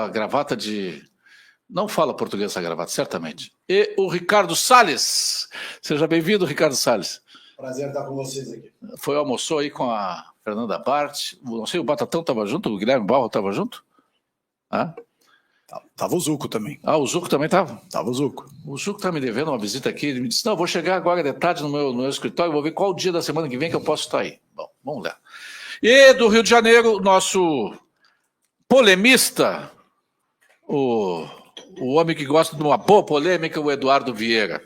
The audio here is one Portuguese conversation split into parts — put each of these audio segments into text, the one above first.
A gravata de... Não fala português essa gravata, certamente. E o Ricardo Salles. Seja bem-vindo, Ricardo Salles. Prazer estar com vocês aqui. Almoçou aí com a Fernanda Bart. Não sei, o Batatão estava junto? O Guilherme Barro estava junto? Ah? Tava o Zuco também. Ah, o Zuco também estava? Tava o Zuco. O Zuco está me devendo uma visita aqui. Ele me disse, não, vou chegar agora de tarde no meu escritório, vou ver qual dia da semana que vem que eu posso estar aí. Bom, vamos lá. E do Rio de Janeiro, nosso polemista, o homem que gosta de uma boa polêmica, o Eduardo Vieira.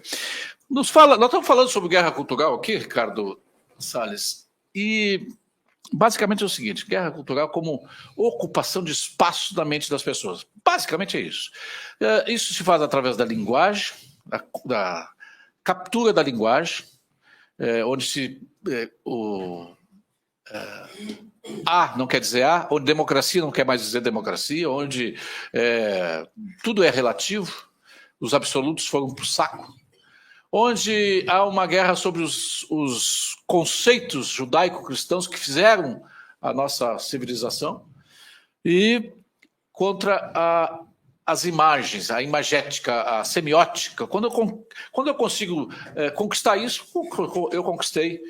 Nós estamos falando sobre guerra cultural aqui, Ricardo Salles, e basicamente é o seguinte, guerra cultural como ocupação de espaço da mente das pessoas. Basicamente é isso. Isso se faz através da linguagem, da captura da linguagem, onde A não quer dizer A, onde democracia não quer mais dizer democracia, onde tudo é relativo, os absolutos foram para o saco, onde há uma guerra sobre os conceitos judaico-cristãos que fizeram a nossa civilização e contra as imagens, a imagética, a semiótica. Quando eu consigo conquistar isso, eu conquistei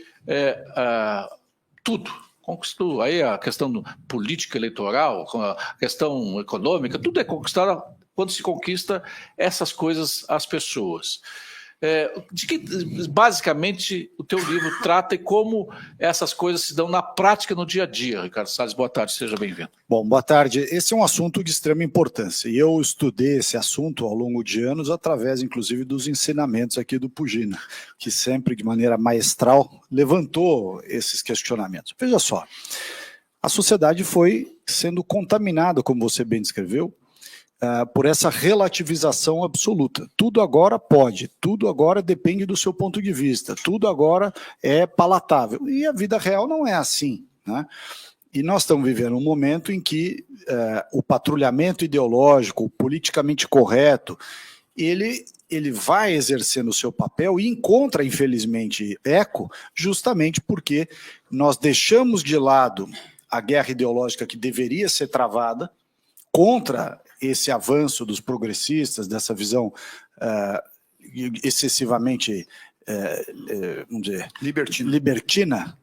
tudo. Conquistou aí a questão política eleitoral, a questão econômica, tudo é conquistado quando se conquista essas coisas às pessoas. De que basicamente o teu livro trata e como essas coisas se dão na prática no dia a dia, Ricardo Salles. Boa tarde, seja bem-vindo. Bom, boa tarde. Esse é um assunto de extrema importância e eu estudei esse assunto ao longo de anos através, inclusive, dos ensinamentos aqui do Pugina, que sempre, de maneira maestral, levantou esses questionamentos. Veja só, a sociedade foi sendo contaminada, como você bem descreveu, por essa relativização absoluta. Tudo agora pode, tudo agora depende do seu ponto de vista, tudo agora é palatável. E a vida real não é assim, né? E nós estamos vivendo um momento em que o patrulhamento ideológico, o politicamente correto, ele vai exercendo o seu papel e encontra, infelizmente, eco, justamente porque nós deixamos de lado a guerra ideológica que deveria ser travada contra esse avanço dos progressistas, dessa visão excessivamente, vamos dizer, libertina.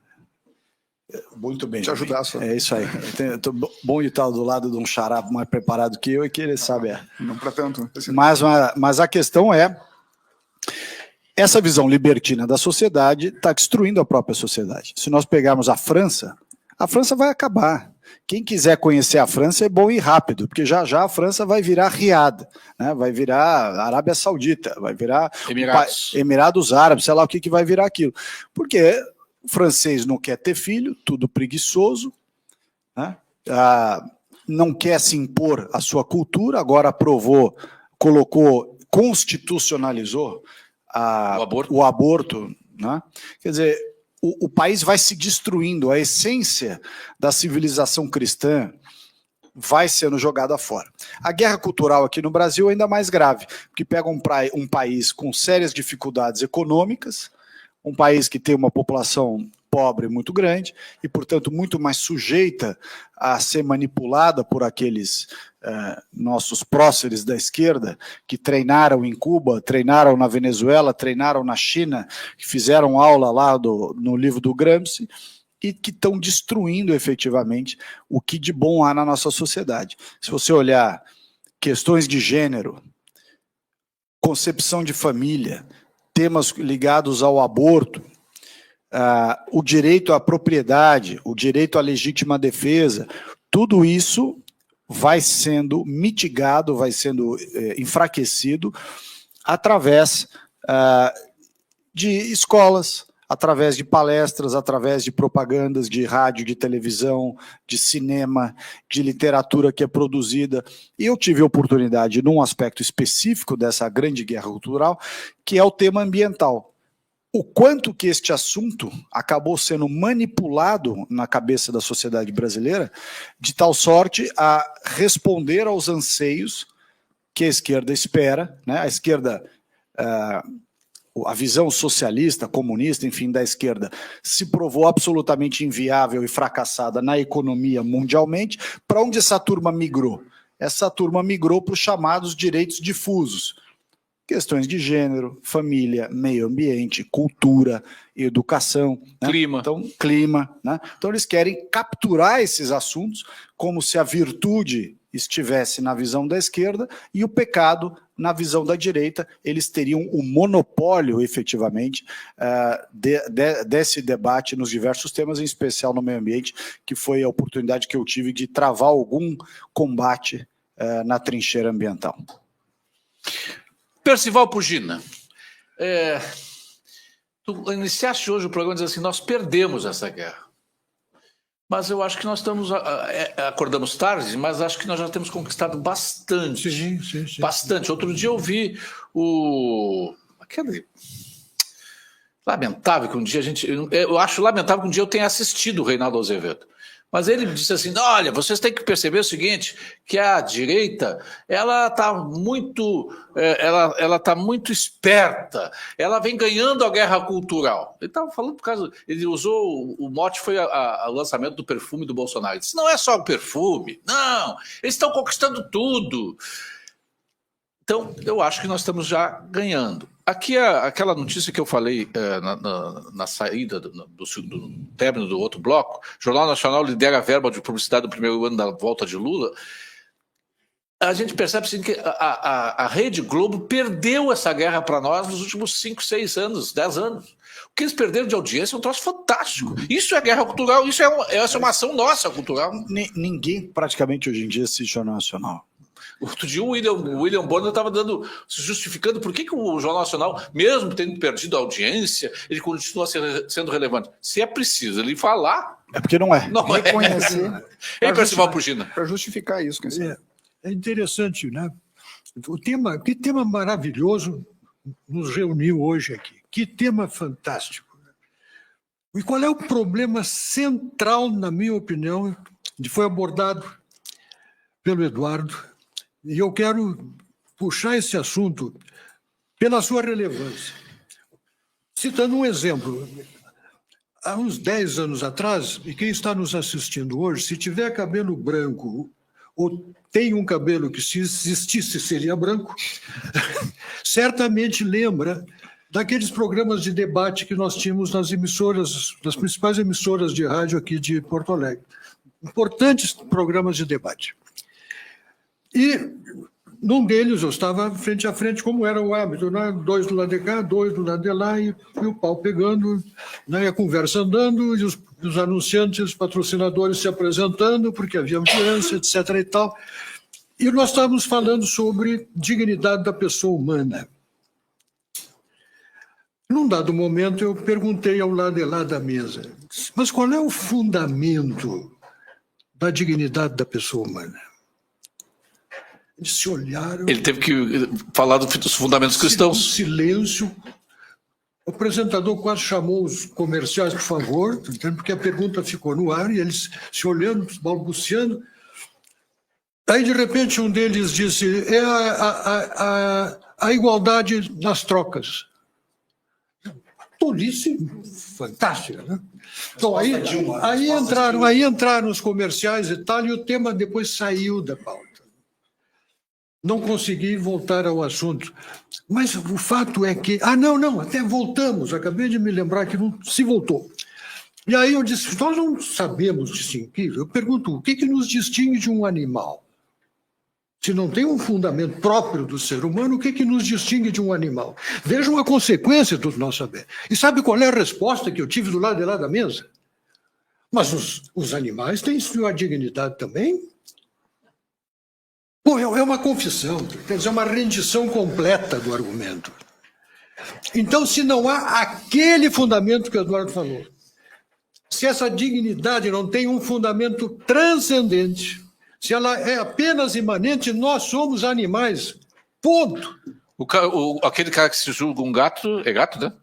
Muito bem. Te ajudar só. É isso aí. Bom de estar do lado de um xará mais preparado que eu e que ele sabe. Não para tanto. Mas a questão é, essa visão libertina da sociedade está destruindo a própria sociedade. Se nós pegarmos a França vai acabar. Quem quiser conhecer a França é bom ir rápido, porque já já a França vai virar Riad, né? Vai virar Arábia Saudita, vai virar Emirados Árabes, sei lá o que vai virar aquilo. Porque o francês não quer ter filho, tudo preguiçoso, né? Não quer se impor a sua cultura, agora aprovou, colocou, constitucionalizou o aborto, né? Quer dizer, o país vai se destruindo, a essência da civilização cristã vai sendo jogada fora. A guerra cultural aqui no Brasil é ainda mais grave, porque pega um país com sérias dificuldades econômicas, um país que tem uma população pobre muito grande e, portanto, muito mais sujeita a ser manipulada por aqueles nossos próceres da esquerda que treinaram em Cuba, treinaram na Venezuela, treinaram na China, que fizeram aula lá no livro do Gramsci e que estão destruindo efetivamente o que de bom há na nossa sociedade. Se você olhar questões de gênero, concepção de família, temas ligados ao aborto, o direito à propriedade, o direito à legítima defesa, tudo isso vai sendo mitigado, vai sendo enfraquecido através de escolas, através de palestras, através de propagandas de rádio, de televisão, de cinema, de literatura que é produzida. E eu tive a oportunidade, num aspecto específico dessa grande guerra cultural, que é o tema ambiental. O quanto que este assunto acabou sendo manipulado na cabeça da sociedade brasileira, de tal sorte a responder aos anseios que a esquerda espera, né? A esquerda, a visão socialista, comunista, enfim, da esquerda, se provou absolutamente inviável e fracassada na economia mundialmente. Para onde essa turma migrou? essa turma migrou para os chamados direitos difusos. Questões de gênero, família, meio ambiente, cultura, educação, né? Clima. Então, clima, né? Então eles querem capturar esses assuntos como se a virtude estivesse na visão da esquerda e o pecado na visão da direita. Eles teriam o monopólio, efetivamente, desse debate nos diversos temas, em especial no meio ambiente, que foi a oportunidade que eu tive de travar algum combate na trincheira ambiental. Percival Pugina, tu iniciaste hoje o programa dizendo assim, nós perdemos essa guerra. Mas eu acho que nós acordamos tarde, mas acho que nós já temos conquistado bastante. Sim. Bastante. Outro dia eu vi aquele lamentável que um dia eu acho lamentável que um dia eu tenha assistido o Reinaldo Azevedo. Mas ele disse assim, olha, vocês têm que perceber o seguinte, que a direita, ela está muito esperta, ela vem ganhando a guerra cultural. Ele estava falando por causa, ele usou, o mote foi o lançamento do perfume do Bolsonaro. Ele disse, não é só o perfume, não, eles estão conquistando tudo. Então, eu acho que nós estamos já ganhando. Aqui, aquela notícia que eu falei na saída do término do outro bloco, Jornal Nacional lidera a verba de publicidade do primeiro ano da volta de Lula. A gente percebe assim, que a Rede Globo perdeu essa guerra para nós nos últimos 5, 6 anos, 10 anos. O que eles perderam de audiência é um troço fantástico. Isso é guerra cultural, isso é uma ação nossa cultural. Ninguém praticamente hoje em dia assiste Jornal Nacional. Outro dia o William Bonner estava se justificando por que o Jornal Nacional, mesmo tendo perdido a audiência, ele continua sendo relevante. Se é preciso ele falar... É porque não é. Não reconhecer. É Percival Pugina. Para justificar isso. É interessante, né? Que tema maravilhoso nos reuniu hoje aqui. Que tema fantástico. E qual é o problema central, na minha opinião, que foi abordado pelo Eduardo? E eu quero puxar esse assunto pela sua relevância. Citando um exemplo, há uns 10 anos atrás, e quem está nos assistindo hoje, se tiver cabelo branco ou tem um cabelo que, se existisse, seria branco, certamente lembra daqueles programas de debate que nós tínhamos nas principais emissoras de rádio aqui de Porto Alegre. Importantes programas de debate. E num deles eu estava frente a frente, como era o hábito, né? 2 do lado de cá, 2 do lado de lá, e o pau pegando, né? A conversa andando, e os anunciantes, os patrocinadores se apresentando, porque havia audiência, etc. e tal. E nós estávamos falando sobre dignidade da pessoa humana. Num dado momento eu perguntei ao lado de lá da mesa, mas qual é o fundamento da dignidade da pessoa humana? Eles se olharam... Ele teve que falar dos fundamentos cristãos. Silêncio. O apresentador quase chamou os comerciais, por favor, porque a pergunta ficou no ar, e eles se olhando, balbuciando. Aí, de repente, um deles disse, é a igualdade nas trocas. Tolice fantástica, né? Então, aí entraram os comerciais e tal, e o tema depois saiu da pauta. Não consegui voltar ao assunto. Mas o fato é que... até voltamos. Acabei de me lembrar que não se voltou. E aí eu disse, nós não sabemos distinguir. Eu pergunto, o que nos distingue de um animal? Se não tem um fundamento próprio do ser humano, o que nos distingue de um animal? Vejam a consequência do nosso saber. E sabe qual é a resposta que eu tive do lado de lá da mesa? Mas os animais têm sua dignidade também? Pô, é uma confissão, quer dizer, é uma rendição completa do argumento. Então, se não há aquele fundamento que o Eduardo falou, se essa dignidade não tem um fundamento transcendente, se ela é apenas imanente, nós somos animais. Ponto. Aquele cara que se julga um gato, é gato, né?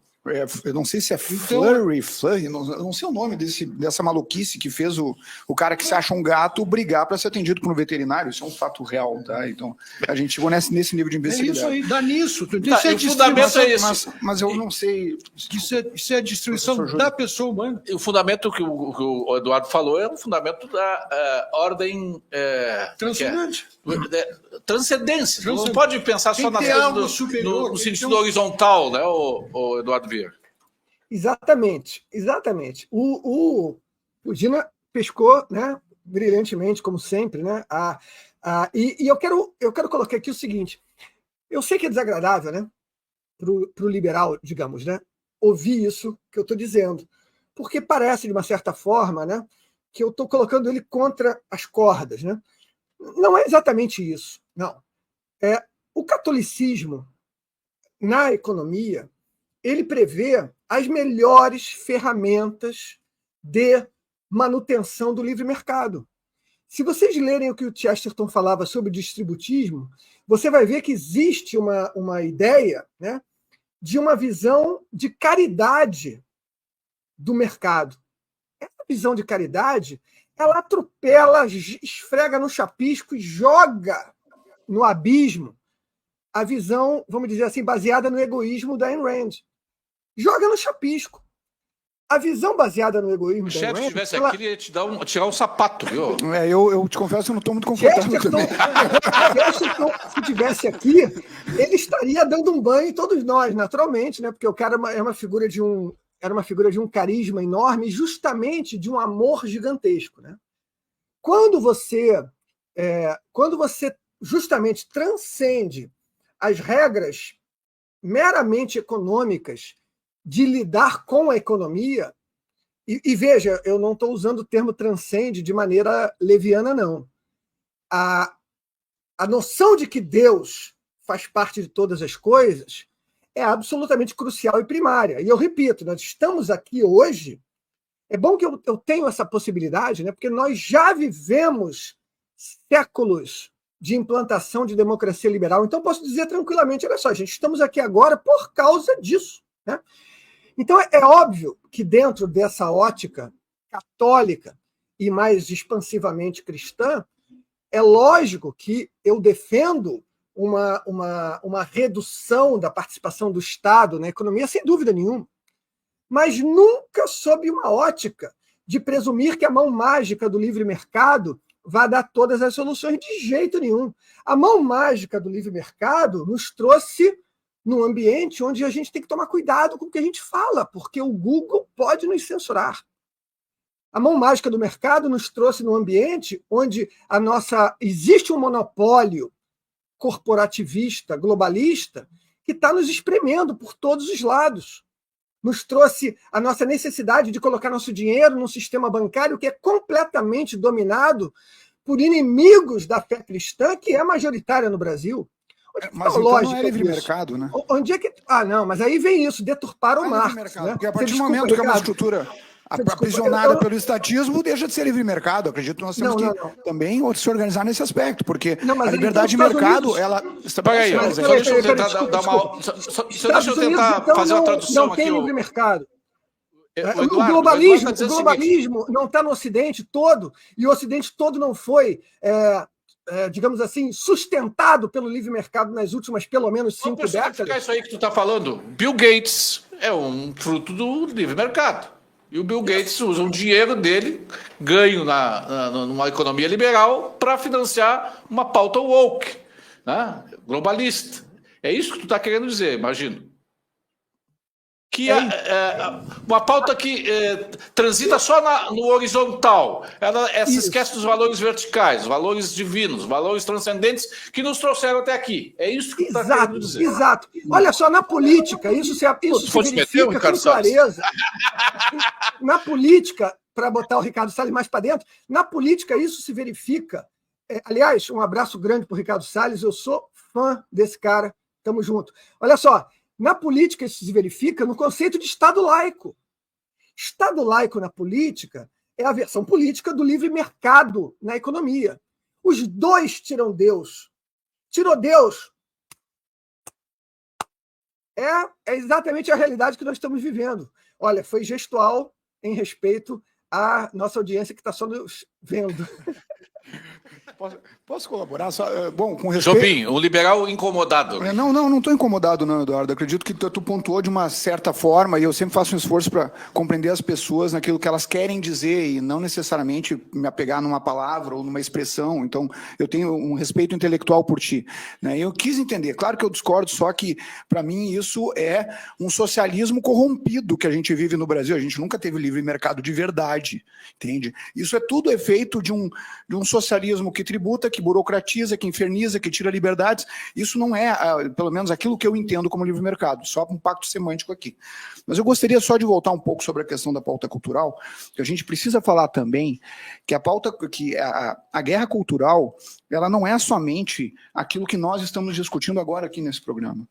Eu não sei se é Flurry, não sei o nome dessa maluquice que fez o cara que se acha um gato brigar para ser atendido por um veterinário. Isso é um fato real, tá? Então, a gente chegou nesse nível de É imbecilidade. isso aí, dá nisso. Tá, Isso é e o fundamento é esse. Mas eu não sei... Isso é a destruição Professor da Júlio. pessoa humana. O fundamento que o Eduardo falou é um fundamento da ordem Transcendente. transcendência. Não Transcendente. pode pensar Tem só que nas ter coisas algo superior, no tem que sentido ter um- horizontal, né, o Eduardo Vieira? Exatamente, exatamente. O Dina pescou, né, brilhantemente, como sempre, né? E eu quero colocar aqui o seguinte: eu sei que é desagradável, né, para o liberal, digamos, né, ouvir isso que eu estou dizendo, porque parece, de uma certa forma, né, que eu estou colocando ele contra as cordas, né? Não é exatamente isso, não. O catolicismo na economia ele prevê as melhores ferramentas de manutenção do livre mercado. Se vocês lerem o que o Chesterton falava sobre distributismo, você vai ver que existe uma ideia, né, de uma visão de caridade do mercado. Essa visão de caridade, ela atropela, esfrega no chapisco e joga no abismo a visão, vamos dizer assim, baseada no egoísmo da Ayn Rand. Joga no chapisco. A visão baseada no egoísmo O da Ayn chefe Rand... estivesse aqui, ele ia tirar um sapato, viu? Eu te confesso que eu não estou muito confortável também. Chesterton, se estivesse aqui, ele estaria dando um banho em todos nós, naturalmente, né? Porque o cara era uma figura de um carisma enorme, justamente de um amor gigantesco, né? Quando você justamente transcende as regras meramente econômicas de lidar com a economia, e veja, eu não estou usando o termo transcende de maneira leviana, não. A noção de que Deus faz parte de todas as coisas é absolutamente crucial e primária. E eu repito, nós estamos aqui hoje, é bom que eu tenho essa possibilidade, né? Porque nós já vivemos séculos de implantação de democracia liberal. Então, posso dizer tranquilamente, olha só, gente, estamos aqui agora por causa disso, né? Então, é óbvio que dentro dessa ótica católica e mais expansivamente cristã, é lógico que eu defendo uma redução da participação do Estado na economia, sem dúvida nenhuma, mas nunca sob uma ótica de presumir que a mão mágica do livre mercado vai dar todas as soluções, de jeito nenhum. A mão mágica do livre mercado nos trouxe num ambiente onde a gente tem que tomar cuidado com o que a gente fala, porque o Google pode nos censurar. A mão mágica do mercado nos trouxe num ambiente onde existe um monopólio corporativista, globalista, que está nos espremendo por todos os lados. Nos trouxe a nossa necessidade de colocar nosso dinheiro num sistema bancário que é completamente dominado por inimigos da fé cristã, que é majoritária no Brasil. Mas então não é livre mercado, né? Onde é que... não, mas aí vem isso, deturpar o Marx. Né? Porque a partir do momento que é uma estrutura aprisionada pelo estatismo, deixa de ser livre mercado. Acredito que nós temos que também se organizar nesse aspecto, porque a liberdade de mercado, ela... Peraí, só deixa eu tentar dar uma... Só deixa eu tentar fazer uma tradução aqui. Não tem livre mercado. O globalismo não está no Ocidente todo, e o Ocidente todo não foi... digamos assim, sustentado pelo livre mercado nas últimas, pelo menos, 5 décadas. Vamos explicar isso aí que tu está falando. Bill Gates é um fruto do livre mercado. E o Bill Gates usa o dinheiro dele, ganho numa economia liberal, para financiar uma pauta woke, né? Globalista. É isso que tu está querendo dizer, imagino. Que uma pauta que transita só no horizontal. Ela se esquece dos valores verticais, valores divinos, valores transcendentes que nos trouxeram até aqui. É isso que você está querendo dizer. Exato. Olha só, na política, isso se verifica com clareza. Na política, para botar o Ricardo Salles mais para dentro, na política isso se verifica. Aliás, um abraço grande para o Ricardo Salles, eu sou fã desse cara, estamos juntos. Olha só, na política, isso se verifica no conceito de Estado laico. Estado laico na política é a versão política do livre mercado na economia. Os dois tiram Deus. Tirou Deus, é exatamente a realidade que nós estamos vivendo. Olha, foi gestual em respeito à nossa audiência que está só nos vendo. Posso colaborar? Bom, com respeito... Jobim, um liberal incomodado. Não estou incomodado, não, Eduardo. Acredito que tu pontuou de uma certa forma, e eu sempre faço um esforço para compreender as pessoas naquilo que elas querem dizer e não necessariamente me apegar numa palavra ou numa expressão. Então, eu tenho um respeito intelectual por ti, né? Eu quis entender, claro que eu discordo, só que, para mim, isso é um socialismo corrompido que a gente vive no Brasil. A gente nunca teve livre mercado de verdade, entende? Isso é tudo efeito de um socialismo que tributa, que burocratiza, que inferniza, que tira liberdades. Isso não é, pelo menos, aquilo que eu entendo como livre mercado, só um pacto semântico aqui. Mas eu gostaria só de voltar um pouco sobre a questão da pauta cultural, que a gente precisa falar também que a guerra cultural, ela não é somente aquilo que nós estamos discutindo agora aqui nesse programa.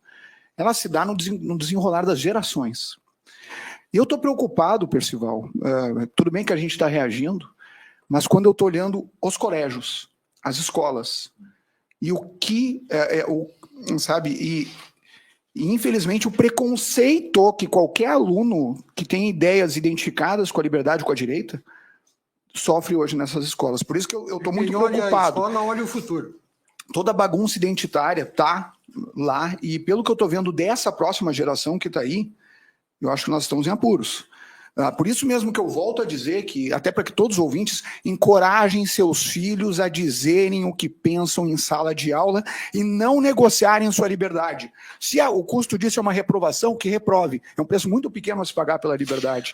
Ela se dá no desenrolar das gerações. E eu estou preocupado, Percival, tudo bem que a gente está reagindo, mas quando eu estou olhando os colégios, as escolas, e o que, sabe, e infelizmente o preconceito que qualquer aluno que tem ideias identificadas com a liberdade, com a direita, sofre hoje nessas escolas. Por isso que eu estou muito preocupado. Olha a escola, olha o futuro. Toda a bagunça identitária está lá, e pelo que eu estou vendo dessa próxima geração que está aí, eu acho que nós estamos em apuros. Por isso mesmo que eu volto a dizer que, até para que todos os ouvintes encorajem seus filhos a dizerem o que pensam em sala de aula e não negociarem sua liberdade. Se o custo disso é uma reprovação, que reprove. É um preço muito pequeno a se pagar pela liberdade.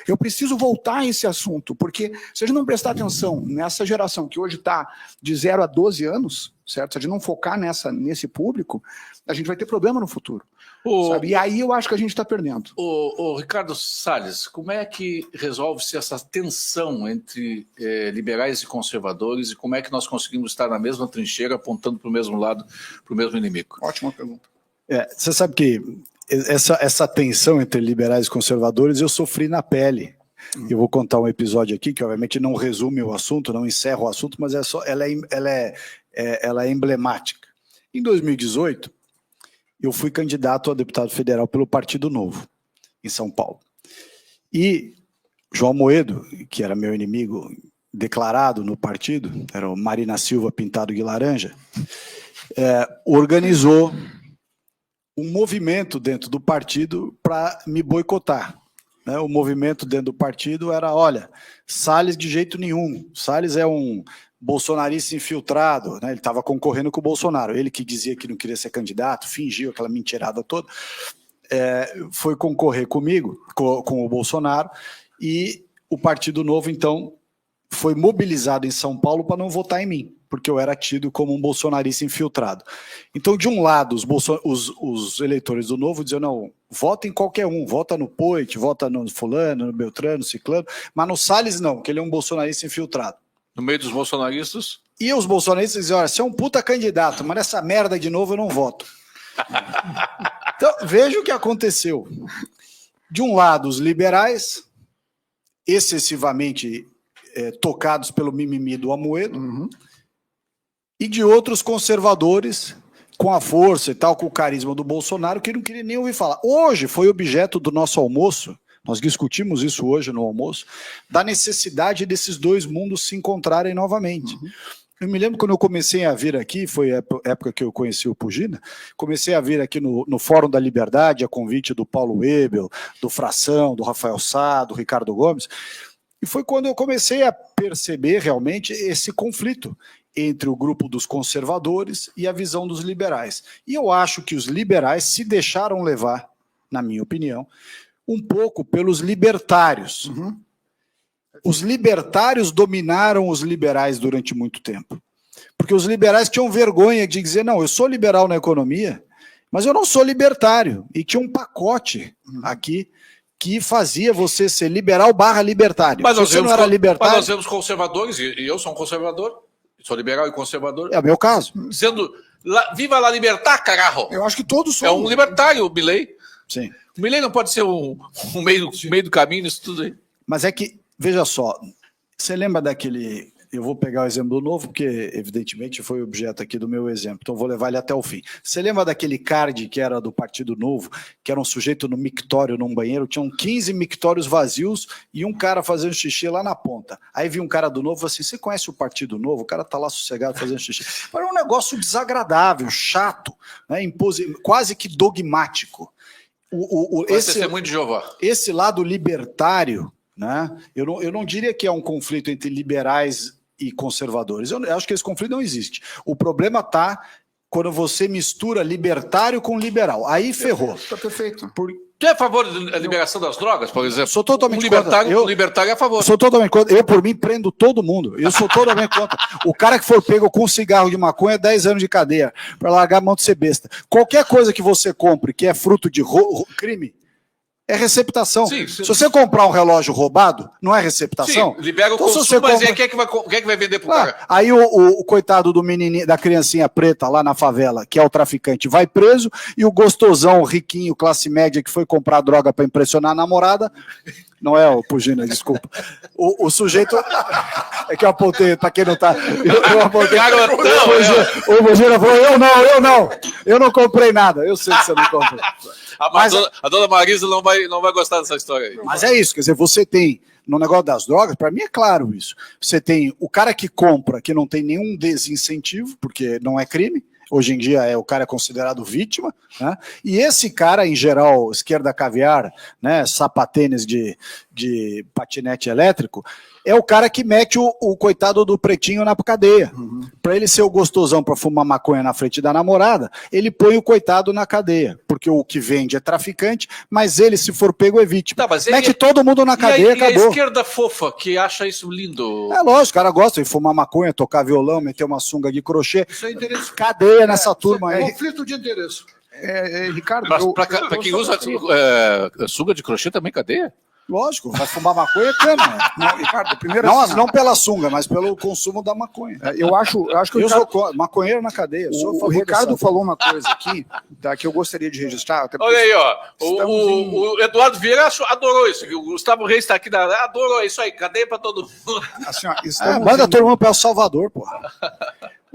Eu preciso voltar a esse assunto, porque se a gente não prestar atenção nessa geração que hoje está de 0 a 12 anos, certo? Se a gente não focar nesse público, a gente vai ter problema no futuro. Sabe? E aí eu acho que a gente está perdendo. O Ricardo Salles, como é que resolve-se essa tensão entre liberais e conservadores e como é que nós conseguimos estar na mesma trincheira, apontando para o mesmo lado, para o mesmo inimigo? Ótima pergunta. Você sabe que essa tensão entre liberais e conservadores eu sofri na pele. Eu vou contar um episódio aqui que obviamente não resume o assunto, não encerra o assunto, mas ela é emblemática. Em 2018, eu fui candidato a deputado federal pelo Partido Novo, em São Paulo. E João Amoedo, que era meu inimigo declarado no partido, era o Marina Silva pintado de laranja, organizou um movimento dentro do partido para me boicotar. Né? O movimento dentro do partido era, olha, Salles de jeito nenhum, Salles é um bolsonarista infiltrado, né? Ele estava concorrendo com o Bolsonaro, ele que dizia que não queria ser candidato, fingiu aquela mentirada toda, foi concorrer comigo, com o Bolsonaro, e o Partido Novo, então, foi mobilizado em São Paulo para não votar em mim, porque eu era tido como um bolsonarista infiltrado. Então, de um lado, os eleitores do Novo diziam, não, vota em qualquer um, vota no Poit, vota no fulano, no Beltrano, no ciclano, mas no Salles não, que ele é um bolsonarista infiltrado. No meio dos bolsonaristas? E os bolsonaristas diziam, olha, você é um puta candidato, mas nessa merda de novo eu não voto. Então, veja o que aconteceu. De um lado, os liberais, excessivamente tocados pelo mimimi do Amoedo, e de outros conservadores, com a força e tal, com o carisma do Bolsonaro, que não queria nem ouvir falar. Hoje foi objeto do nosso almoço, nós discutimos isso hoje no almoço, da necessidade desses dois mundos se encontrarem novamente. Eu me lembro quando eu comecei a vir aqui, foi a época que eu conheci o Pugina, comecei a vir aqui no Fórum da Liberdade, a convite do Paulo Webel, do Fração, do Rafael Sá, do Ricardo Gomes, e foi quando eu comecei a perceber realmente esse conflito entre o grupo dos conservadores e a visão dos liberais. E eu acho que os liberais se deixaram levar, na minha opinião, um pouco pelos libertários. Os libertários dominaram os liberais durante muito tempo. Porque os liberais tinham vergonha de dizer, não, eu sou liberal na economia, mas eu não sou libertário. E tinha um pacote aqui que fazia você ser liberal / libertário. Mas se você não era libertário... Mas nós vemos conservadores, e eu sou um conservador, sou liberal e conservador. É o meu caso. Dizendo, viva la libertad, carajo! Eu acho que todos são. É um libertário, o Milei. Sim. O Milei não pode ser um meio do caminho nisso tudo aí. Mas é que, veja só, você lembra daquele Eu vou pegar o exemplo do Novo, porque, evidentemente, foi objeto aqui do meu exemplo, então vou levar ele até o fim. Você lembra daquele card que era do Partido Novo, que era um sujeito no mictório, num banheiro, tinham 15 mictórios vazios e um cara fazendo xixi lá na ponta. Aí vi um cara do Novo assim, você conhece o Partido Novo? O cara tá lá sossegado fazendo xixi. Mas era um negócio desagradável, chato, né, quase que dogmático. Testemunho de Jeová. Esse lado libertário, né, eu não diria que é um conflito entre liberais e conservadores. Eu acho que esse conflito não existe. O problema está quando você mistura libertário com liberal. Aí ferrou. Está perfeito. Tu é a favor da liberação das drogas, por exemplo? Sou totalmente libertário, contra. O libertário é a favor. Sou totalmente contra. Eu, por mim, prendo todo mundo. Eu sou totalmente contra. O cara que for pego com um cigarro de maconha, 10 anos de cadeia, para largar a mão de ser besta. Qualquer coisa que você compre que é fruto de crime, é receptação. Sim, se você comprar um relógio roubado, não é receptação? Sim, libera o Então, consumo, mas compra... quem é que vai vender pro cara? Aí o coitado do menininho, da criancinha preta lá na favela, que é o traficante, vai preso, e o gostosão, riquinho, classe média, que foi comprar droga para impressionar a namorada, não é o Pugina, desculpa. O sujeito... É que eu apontei, para quem não tá... Eu apontei. O Pugina falou, eu não comprei nada. Eu sei que você não comprou. A dona Marisa não vai gostar dessa história aí. Mas é isso, quer dizer, você tem, no negócio das drogas, para mim é claro isso, você tem o cara que compra, que não tem nenhum desincentivo, porque não é crime, hoje em dia o cara é considerado vítima, né? E esse cara, em geral, esquerda caviar, né, sapatênis de patinete elétrico, é o cara que mete o coitado do pretinho na cadeia. Para ele ser o gostosão para fumar maconha na frente da namorada, ele põe o coitado na cadeia, porque o que vende é traficante, mas ele, se for pego, é vítima. Tá, mas mete todo mundo na cadeia, acabou. E a esquerda fofa, que acha isso lindo? É lógico, o cara gosta de fumar maconha, tocar violão, meter uma sunga de crochê. Isso é interesse. Cadeia nessa turma aí. Conflito de interesse. Ricardo, Para quem usa sunga de crochê também, cadeia? Lógico, vai fumar maconha, cana. Não, Ricardo, primeiro Não pela sunga, mas pelo consumo da maconha. eu acho que eu sou maconheiro na cadeia. O Ricardo falou uma coisa aqui, tá, que eu gostaria de registrar. Olha aí, ó. O Eduardo Vieira adorou isso. O Gustavo Reis está aqui, adorou isso aí. Cadeia para todo mundo. Assim, ó, manda todo mundo para El Salvador, porra.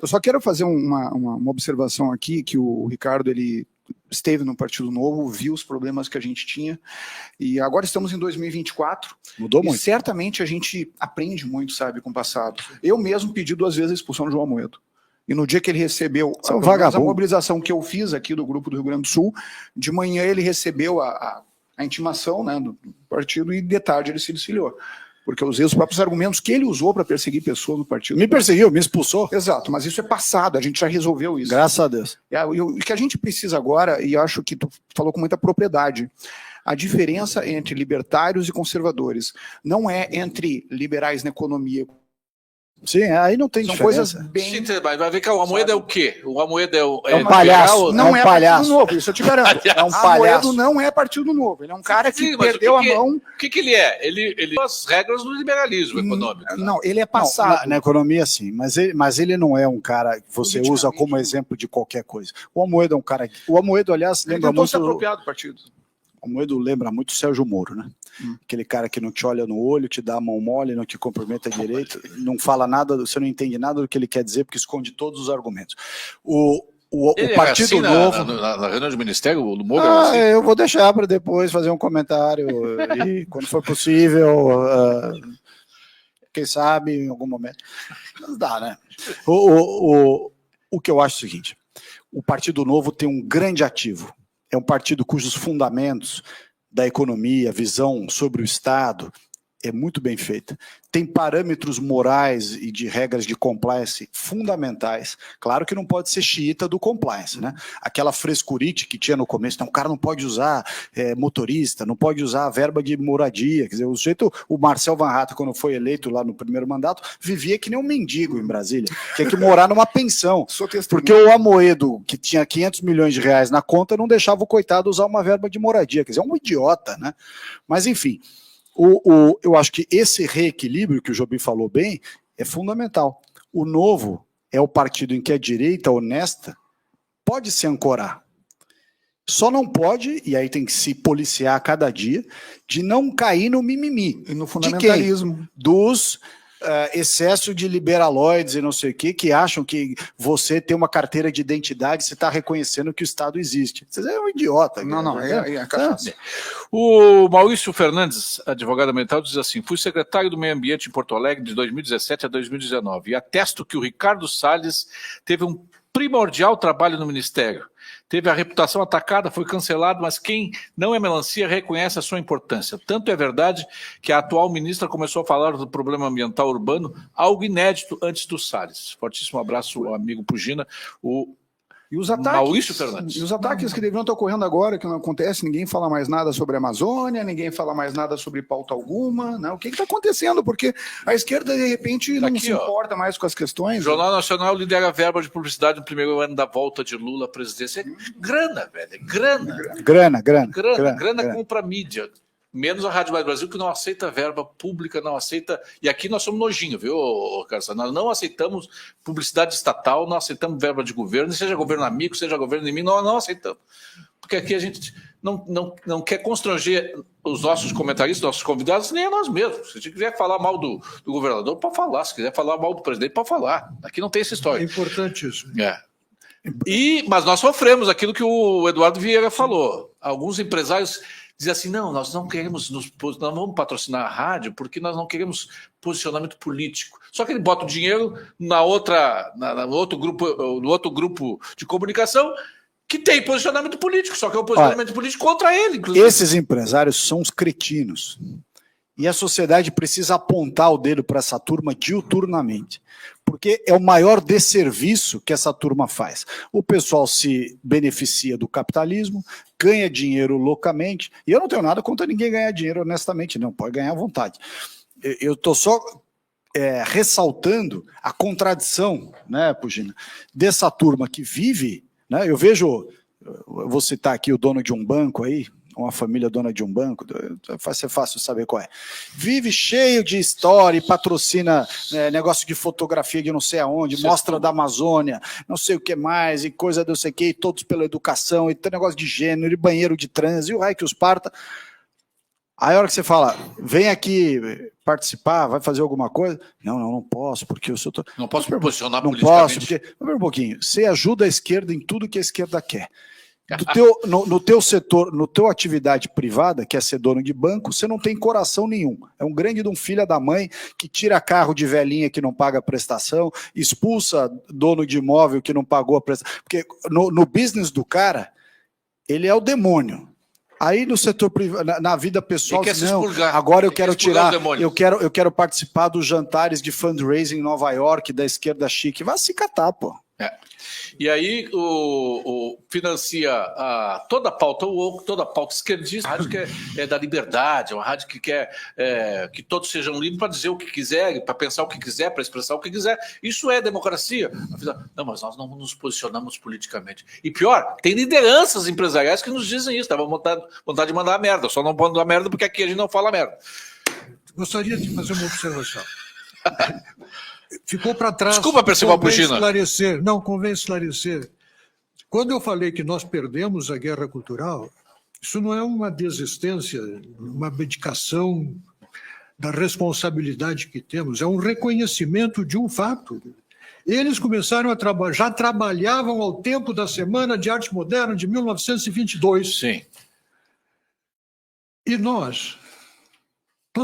Eu só quero fazer uma observação aqui, que o Ricardo, ele esteve no Partido Novo, viu os problemas que a gente tinha, e agora estamos em 2024. Mudou e muito. Certamente a gente aprende muito, sabe, com o passado. Eu mesmo pedi 2 vezes a expulsão do João Amoedo. E no dia que ele recebeu a mobilização que eu fiz aqui do Grupo do Rio Grande do Sul, de manhã ele recebeu a intimação, né, do partido, e de tarde ele se desfiliou. Porque eu usei os próprios argumentos que ele usou para perseguir pessoas no partido. Me perseguiu, me expulsou. Exato, mas isso é passado, a gente já resolveu isso. Graças a Deus. O que a gente precisa agora, e acho que tu falou com muita propriedade, a diferença entre libertários e conservadores não é entre liberais na economia. Sim, aí não tem São diferença. coisas bem... Sim, mas vem cá, o Amoedo é o quê? O Amoedo é um palhaço. Não é palhaço. Partido Novo, isso eu te garanto. É um Amoedo palhaço. não é Partido Novo, ele é um cara que Sim, mas perdeu a mão... O que ele é? Ele as regras do liberalismo econômico. Não, ele é Não, passado. na economia, sim, mas ele não é um cara que você usa como exemplo de qualquer coisa. O Amoedo é um cara... O Amoedo, aliás, Ele lembra tentou muito... se apropriar do partido. O Amoedo lembra muito o Sérgio Moro, né? Aquele cara que não te olha no olho, te dá a mão mole, não te cumprimenta direito, não fala nada, você não entende nada do que ele quer dizer, porque esconde todos os argumentos. O Partido assim Novo... Na reunião de ministério, o Moro era assim. Eu vou deixar para depois fazer um comentário, e quando for possível, quem sabe, em algum momento. Não dá, né? O que eu acho é o seguinte, o Partido Novo tem um grande ativo, é um partido cujos fundamentos da economia, visão sobre o Estado, é muito bem feita. Tem parâmetros morais e de regras de compliance fundamentais. Claro que não pode ser xiita do compliance, né? Aquela frescurite que tinha no começo, então, o cara não pode usar motorista, não pode usar a verba de moradia. Quer dizer, o Marcel Van Hatten, quando foi eleito lá no primeiro mandato, vivia que nem um mendigo em Brasília. Tinha que morar numa pensão. Porque o Amoedo, que tinha 500 milhões de reais na conta, não deixava o coitado usar uma verba de moradia. Quer dizer, é um idiota, né? Mas, enfim... eu acho que esse reequilíbrio que o Jobim falou bem é fundamental. O Novo é o partido em que a direita honesta pode se ancorar. Só não pode, e aí tem que se policiar a cada dia, de não cair no mimimi. E no fundamentalismo. excesso de liberaloides e não sei o que acham que você tem uma carteira de identidade, você está reconhecendo que o Estado existe. Você é um idiota. Não, é cachaça. O Maurício Fernandes, advogado ambiental, diz assim: fui secretário do Meio Ambiente em Porto Alegre de 2017 a 2019 e atesto que o Ricardo Salles teve um primordial trabalho no Ministério. Teve a reputação atacada, foi cancelado, mas quem não é melancia reconhece a sua importância. Tanto é verdade que a atual ministra começou a falar do problema ambiental urbano, algo inédito antes do Salles. Fortíssimo abraço, amigo Pugina. E os ataques, Maurício Fernandes. E os ataques que deveriam estar ocorrendo agora, que não acontece, ninguém fala mais nada sobre a Amazônia, ninguém fala mais nada sobre pauta alguma, né? O que está acontecendo? Porque a esquerda, de repente, não se importa mais com as questões. O Jornal Nacional lidera a verba de publicidade no primeiro ano da volta de Lula à presidência. É grana, velho, é grana. Grana compra a mídia. Menos a Rádio Mais Brasil, que não aceita verba pública, não aceita... E aqui nós somos nojinho, viu, Carlos? Nós não aceitamos publicidade estatal, não aceitamos verba de governo, seja governo amigo, seja governo inimigo, nós não aceitamos. Porque aqui a gente não quer constranger os nossos comentaristas, nossos convidados, nem a nós mesmos. Se quiser falar mal do governador, pode falar. Se quiser falar mal do presidente, pode falar. Aqui não tem essa história. É importante isso. Mas nós sofremos aquilo que o Eduardo Vieira falou. Alguns empresários dizem assim: não, nós não queremos não vamos patrocinar a rádio porque nós não queremos posicionamento político. Só que ele bota o dinheiro no outro grupo de comunicação que tem posicionamento político, só que é o posicionamento político contra ele, inclusive. Esses empresários são os cretinos. E a sociedade precisa apontar o dedo para essa turma diuturnamente, porque é o maior desserviço que essa turma faz. O pessoal se beneficia do capitalismo, ganha dinheiro loucamente, e eu não tenho nada contra ninguém ganhar dinheiro honestamente, não, pode ganhar à vontade. Eu estou só ressaltando a contradição, né, Pugina, dessa turma que vive, né, eu vou citar aqui o dono de um banco aí, uma família dona de um banco, vai ser fácil saber qual é. Vive cheio de história e patrocina negócio de fotografia de não sei aonde, mostra da Amazônia, não sei o que mais, e coisa não sei o que, e todos pela educação, e tem negócio de gênero, e banheiro de trans, e o raio que os parta. Aí a hora que você fala, vem aqui participar, vai fazer alguma coisa? Não posso, porque eu sou... Não posso me posicionar não politicamente. Não posso, porque... Vamos ver um pouquinho. Você ajuda a esquerda em tudo que a esquerda quer. No teu setor, no teu atividade privada, que é ser dono de banco, você não tem coração nenhum. É um grande de um filho da mãe que tira carro de velhinha que não paga prestação, expulsa dono de imóvel que não pagou a prestação. Porque no business do cara, ele é o demônio. Aí no setor privado, na vida pessoal, não, agora eu quero tirar, eu quero participar dos jantares de fundraising em Nova York, da esquerda chique. Vai se catar, pô. E aí financia toda a pauta woke, toda a pauta esquerdista, a rádio que é da liberdade, é uma rádio que quer que todos sejam livres para dizer o que quiser, para pensar o que quiser, para expressar o que quiser. Isso é democracia. Não, mas nós não nos posicionamos politicamente. E pior, tem lideranças empresariais que nos dizem isso, dava vontade de mandar merda, só não manda merda porque aqui a gente não fala merda. Gostaria de fazer uma observação. Ficou para trás. Desculpa, Percival Pugina. Convém esclarecer. Quando eu falei que nós perdemos a guerra cultural, isso não é uma desistência, uma abdicação da responsabilidade que temos, é um reconhecimento de um fato. Eles começaram a trabalhar, já trabalhavam ao tempo da Semana de Arte Moderna de 1922. Sim. E nós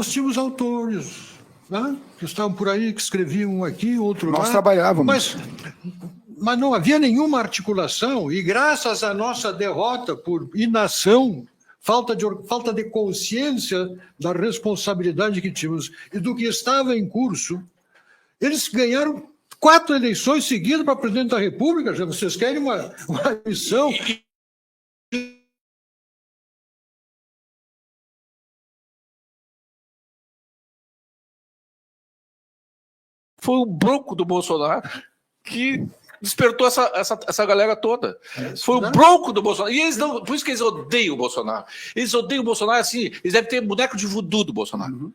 tínhamos autores, né, que estavam por aí, que escreviam aqui, outro lá. Nós trabalhávamos. Mas não havia nenhuma articulação, e graças à nossa derrota por inação, falta de consciência da responsabilidade que tínhamos e do que estava em curso, eles ganharam 4 eleições seguidas para presidente da República. Já vocês querem uma missão... Foi o bronco do Bolsonaro que despertou essa galera toda. Foi o bronco do Bolsonaro. E eles não, por isso que eles odeiam o Bolsonaro. Eles odeiam o Bolsonaro assim, eles devem ter boneco de voodoo do Bolsonaro. Uhum.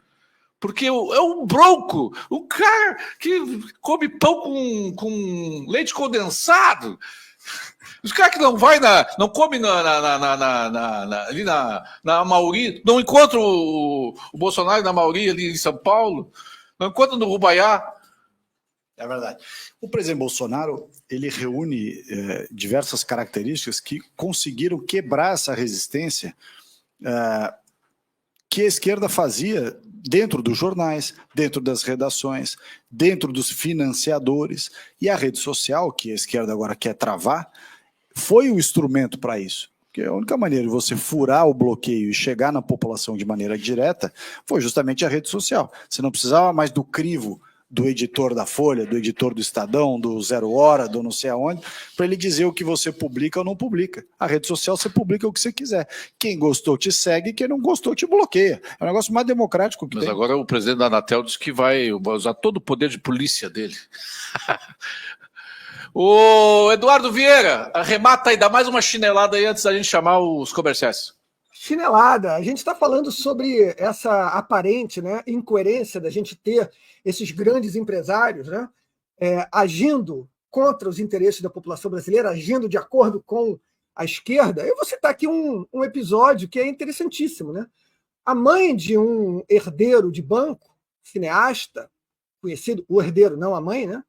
Porque é um bronco, o cara que come pão com leite condensado. Os caras que não come ali na Amauri, não encontram o Bolsonaro na Amauri ali em São Paulo. Enquanto no Rubaiá... É verdade. O presidente Bolsonaro, ele reúne diversas características que conseguiram quebrar essa resistência que a esquerda fazia dentro dos jornais, dentro das redações, dentro dos financiadores. E a rede social, que a esquerda agora quer travar, foi o instrumento para isso. Porque a única maneira de você furar o bloqueio e chegar na população de maneira direta foi justamente a rede social. Você não precisava mais do crivo do editor da Folha, do editor do Estadão, do Zero Hora, do não sei aonde, para ele dizer o que você publica ou não publica. A rede social você publica o que você quiser. Quem gostou te segue, quem não gostou te bloqueia. É o negócio mais democrático que Mas tem. agora o presidente da Anatel disse que vai usar todo o poder de polícia dele. O Eduardo Vieira, arremata aí, dá mais uma chinelada aí antes da gente chamar os comerciais. Chinelada. A gente está falando sobre essa aparente, né, incoerência da gente ter esses grandes empresários, né, agindo contra os interesses da população brasileira, agindo de acordo com a esquerda. Eu vou citar aqui um episódio que é interessantíssimo. Né? A mãe de um herdeiro de banco, cineasta, conhecido, o herdeiro, não a mãe, né?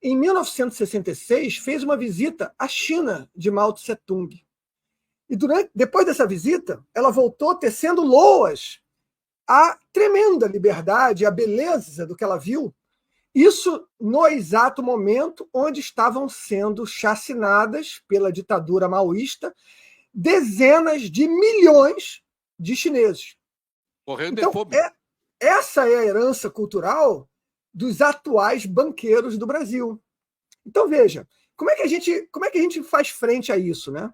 Em 1966, fez uma visita à China de Mao Tse-tung. E depois dessa visita, ela voltou tecendo loas à tremenda liberdade, à beleza do que ela viu. Isso no exato momento onde estavam sendo chacinadas pela ditadura maoísta dezenas de milhões de chineses. Morrendo de Então, fome. essa é a herança cultural dos atuais banqueiros do Brasil. Então, veja, como é que a gente faz frente a isso, né?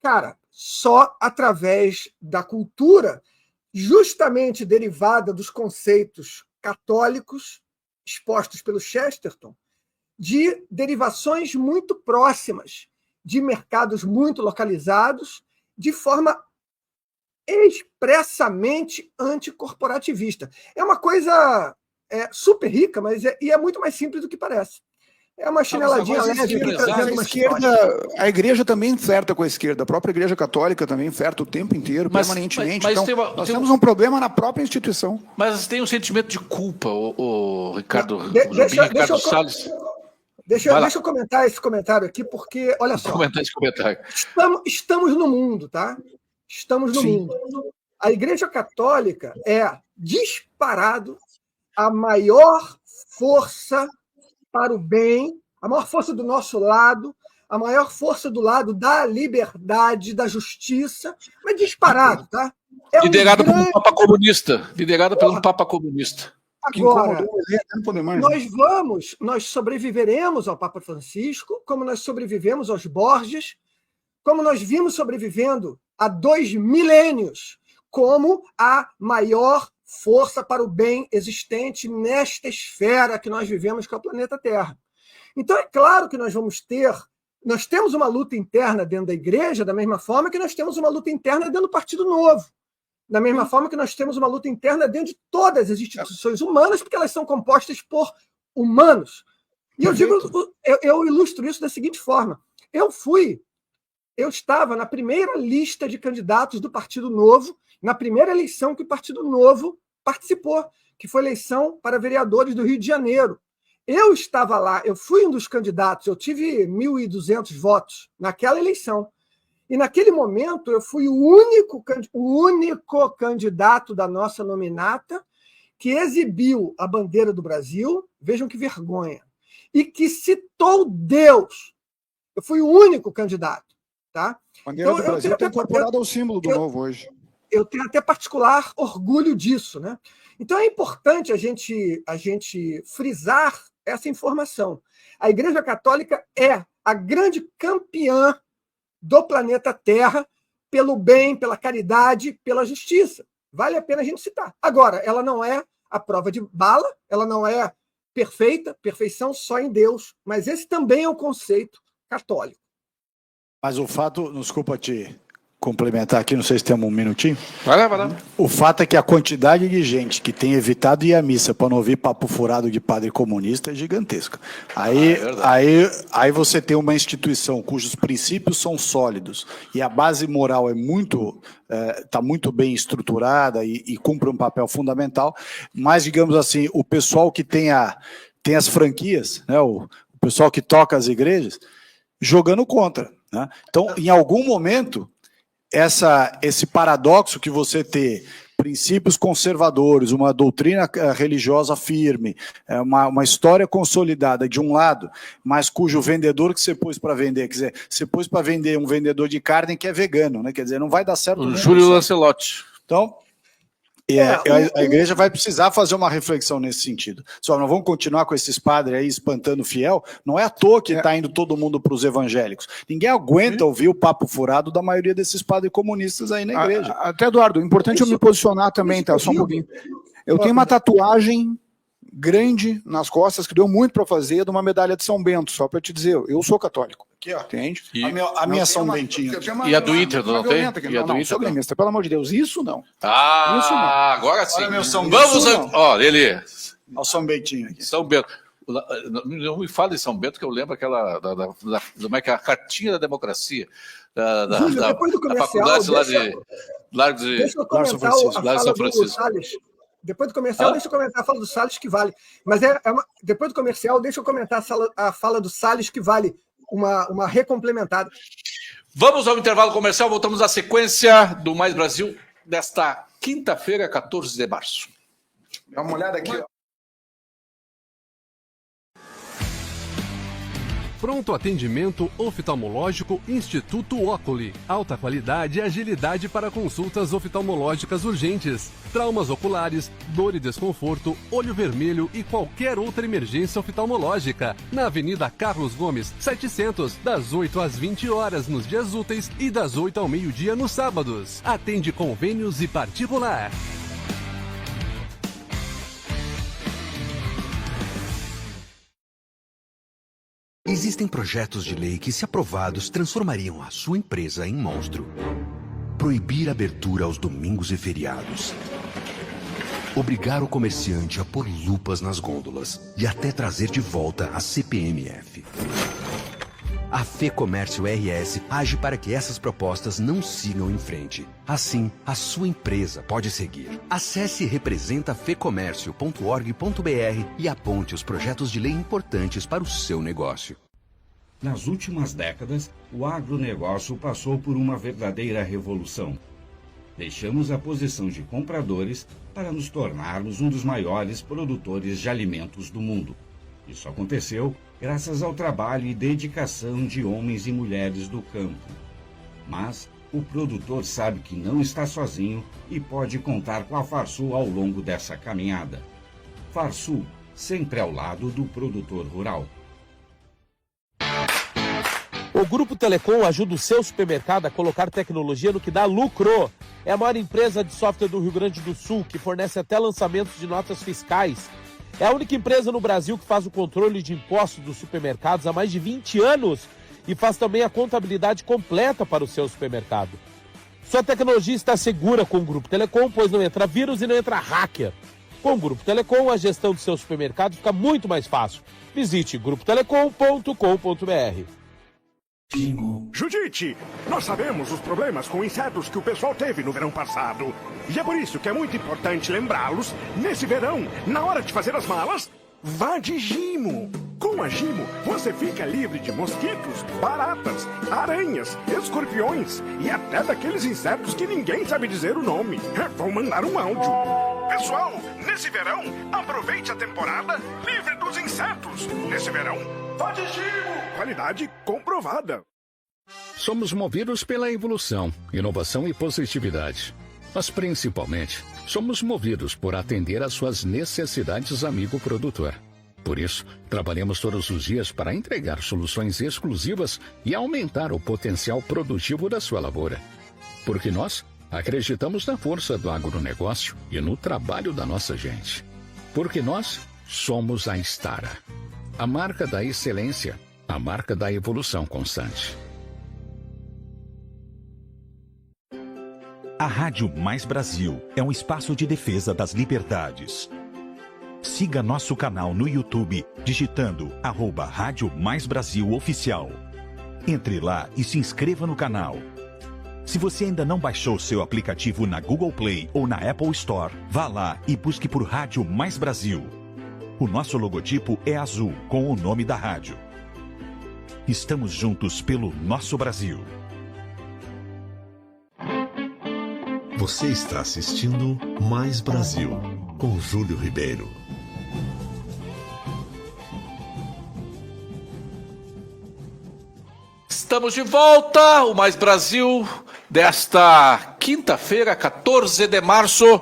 Cara, só através da cultura, justamente derivada dos conceitos católicos expostos pelo Chesterton, de derivações muito próximas, de mercados muito localizados, de forma expressamente anticorporativista. É uma coisa super rica, mas é muito mais simples do que parece. É uma chineladinha Mas leve. A igreja também flerta com a esquerda, a própria igreja católica também flerta o tempo inteiro, permanentemente. mas Então, nós temos um problema na própria instituição. Mas tem um sentimento de culpa, o Ricardo, Deixa Salles. Deixa eu comentar esse comentário aqui, porque, olha só, Comentar esse comentário. estamos no mundo, tá? Estamos no mundo. A Igreja Católica é disparado a maior força para o bem, a maior força do nosso lado, a maior força do lado da liberdade, da justiça, mas disparado, tá? Liderada por um Papa comunista. Liderada por um Papa comunista. Agora, nós sobreviveremos ao Papa Francisco, como nós sobrevivemos aos Borges, como nós vimos sobrevivendo há 2 milênios, como a maior força para o bem existente nesta esfera que nós vivemos, que é o planeta Terra. Então, é claro que nós temos uma luta interna dentro da igreja, da mesma forma que nós temos uma luta interna dentro do Partido Novo, da mesma forma que nós temos uma luta interna dentro de todas as instituições humanas, porque elas são compostas por humanos. E eu ilustro isso da seguinte forma. Eu estava na primeira lista de candidatos do Partido Novo, na primeira eleição que o Partido Novo participou, que foi a eleição para vereadores do Rio de Janeiro. Eu estava lá, eu fui um dos candidatos, eu tive 1.200 votos naquela eleição. E naquele momento eu fui o único candidato da nossa nominata que exibiu a bandeira do Brasil, vejam que vergonha, e que citou Deus. Eu fui o único candidato. Tá? A bandeira do Brasil está incorporada ao símbolo do Novo hoje. Eu tenho até particular orgulho disso. Né? Então é importante a gente frisar essa informação. A Igreja Católica é a grande campeã do planeta Terra pelo bem, pela caridade, pela justiça. Vale a pena a gente citar. Agora, ela não é a prova de bala, ela não é perfeição só em Deus, mas esse também é um conceito católico. Mas o fato, desculpa te complementar aqui, não sei se temos um minutinho. Vai lá, vai lá. O fato é que a quantidade de gente que tem evitado ir à missa para não ouvir papo furado de padre comunista é gigantesca. Aí você tem uma instituição cujos princípios são sólidos e a base moral está muito bem estruturada e cumpre um papel fundamental, mas, digamos assim, o pessoal que tem as franquias, né, o pessoal que toca as igrejas, jogando contra, né? Então, em algum momento, esse paradoxo que você ter princípios conservadores, uma doutrina religiosa firme, uma história consolidada de um lado, mas cujo vendedor que você pôs para vender, quer dizer, você pôs para vender um vendedor de carne que é vegano, né? Quer dizer, não vai dar certo. O Júlio Lancelotti. Então, a igreja vai precisar fazer uma reflexão nesse sentido. Só não vamos continuar com esses padres aí espantando o fiel. Não é à toa que está indo todo mundo para os evangélicos. Ninguém aguenta ouvir o papo furado da maioria desses padres comunistas aí na igreja. Até, Eduardo, importante eu me posicionar também, tá? Só um pouquinho. Eu tenho uma tatuagem grande nas costas que deu muito para fazer de uma medalha de São Bento, só para te dizer, eu sou católico. Aqui, ó, entende? A minha São Bentinho. E a do Inter, não tem? E a do Inter, sou gremista, pelo amor de Deus, isso não. Ah, isso não. Agora sim. Olha meu São Vamos, Bento. ó, ele. Olha o São Bentinho aqui. São Bento. Não me fale de São Bento, que eu lembro aquela como é que é a cartinha da democracia Depois do da comercial, faculdade lá de Largo de deixa eu comentar a São fala do Francisco. Salles. Depois do comercial, deixa eu comentar a fala do Salles que vale. Mas depois do comercial, deixa eu comentar a fala do Salles que vale uma recomplementada. Vamos ao intervalo comercial, voltamos à sequência do Mais Brasil desta quinta-feira, 14 de março. Dá uma olhada aqui, ó. Pronto atendimento oftalmológico Instituto Oculi. Alta qualidade e agilidade para consultas oftalmológicas urgentes. Traumas oculares, dor e desconforto, olho vermelho e qualquer outra emergência oftalmológica. Na Avenida Carlos Gomes, 700, das 8 às 20 horas nos dias úteis e das 8 ao meio-dia nos sábados. Atende convênios e particular. Existem projetos de lei que, se aprovados, transformariam a sua empresa em monstro. Proibir a abertura aos domingos e feriados. Obrigar o comerciante a pôr lupas nas gôndolas e até trazer de volta a CPMF. A FEComércio RS age para que essas propostas não sigam em frente. Assim, a sua empresa pode seguir. Acesse representafecomércio.org.br e aponte os projetos de lei importantes para o seu negócio. Nas últimas décadas, o agronegócio passou por uma verdadeira revolução. Deixamos a posição de compradores para nos tornarmos um dos maiores produtores de alimentos do mundo. Isso aconteceu graças ao trabalho e dedicação de homens e mulheres do campo. Mas o produtor sabe que não está sozinho e pode contar com a Farsul ao longo dessa caminhada. Farsul, sempre ao lado do produtor rural. O Grupo Telecom ajuda o seu supermercado a colocar tecnologia no que dá lucro. É a maior empresa de software do Rio Grande do Sul, que fornece até lançamentos de notas fiscais. É a única empresa no Brasil que faz o controle de impostos dos supermercados há mais de 20 anos e faz também a contabilidade completa para o seu supermercado. Sua tecnologia está segura com o Grupo Telecom, pois não entra vírus e não entra hacker. Com o Grupo Telecom, a gestão do seu supermercado fica muito mais fácil. Visite grupotelecom.com.br. Judite, nós sabemos os problemas com insetos que o pessoal teve no verão passado. E é por isso que é muito importante lembrá-los, nesse verão, na hora de fazer as malas, vá de Gimo. Com a Gimo, você fica livre de mosquitos, baratas, aranhas, escorpiões e até daqueles insetos que ninguém sabe dizer o nome. Vou mandar um áudio. Pessoal, nesse verão, aproveite a temporada livre dos insetos. Nesse verão, vá de Gimo. Qualidade comprovada. Somos movidos pela evolução, inovação e positividade. Mas principalmente, somos movidos por atender às suas necessidades, amigo produtor. Por isso, trabalhamos todos os dias para entregar soluções exclusivas e aumentar o potencial produtivo da sua lavoura. Porque nós acreditamos na força do agronegócio e no trabalho da nossa gente. Porque nós somos a Stara, a marca da excelência, a marca da evolução constante. A Rádio Mais Brasil é um espaço de defesa das liberdades. Siga nosso canal no YouTube digitando @Rádio Mais Brasil Oficial. Entre lá e se inscreva no canal. Se você ainda não baixou seu aplicativo na Google Play ou na Apple Store, vá lá e busque por Rádio Mais Brasil. O nosso logotipo é azul, com o nome da rádio. Estamos juntos pelo nosso Brasil. Você está assistindo Mais Brasil, com Júlio Ribeiro. Estamos de volta, o Mais Brasil, desta quinta-feira, 14 de março,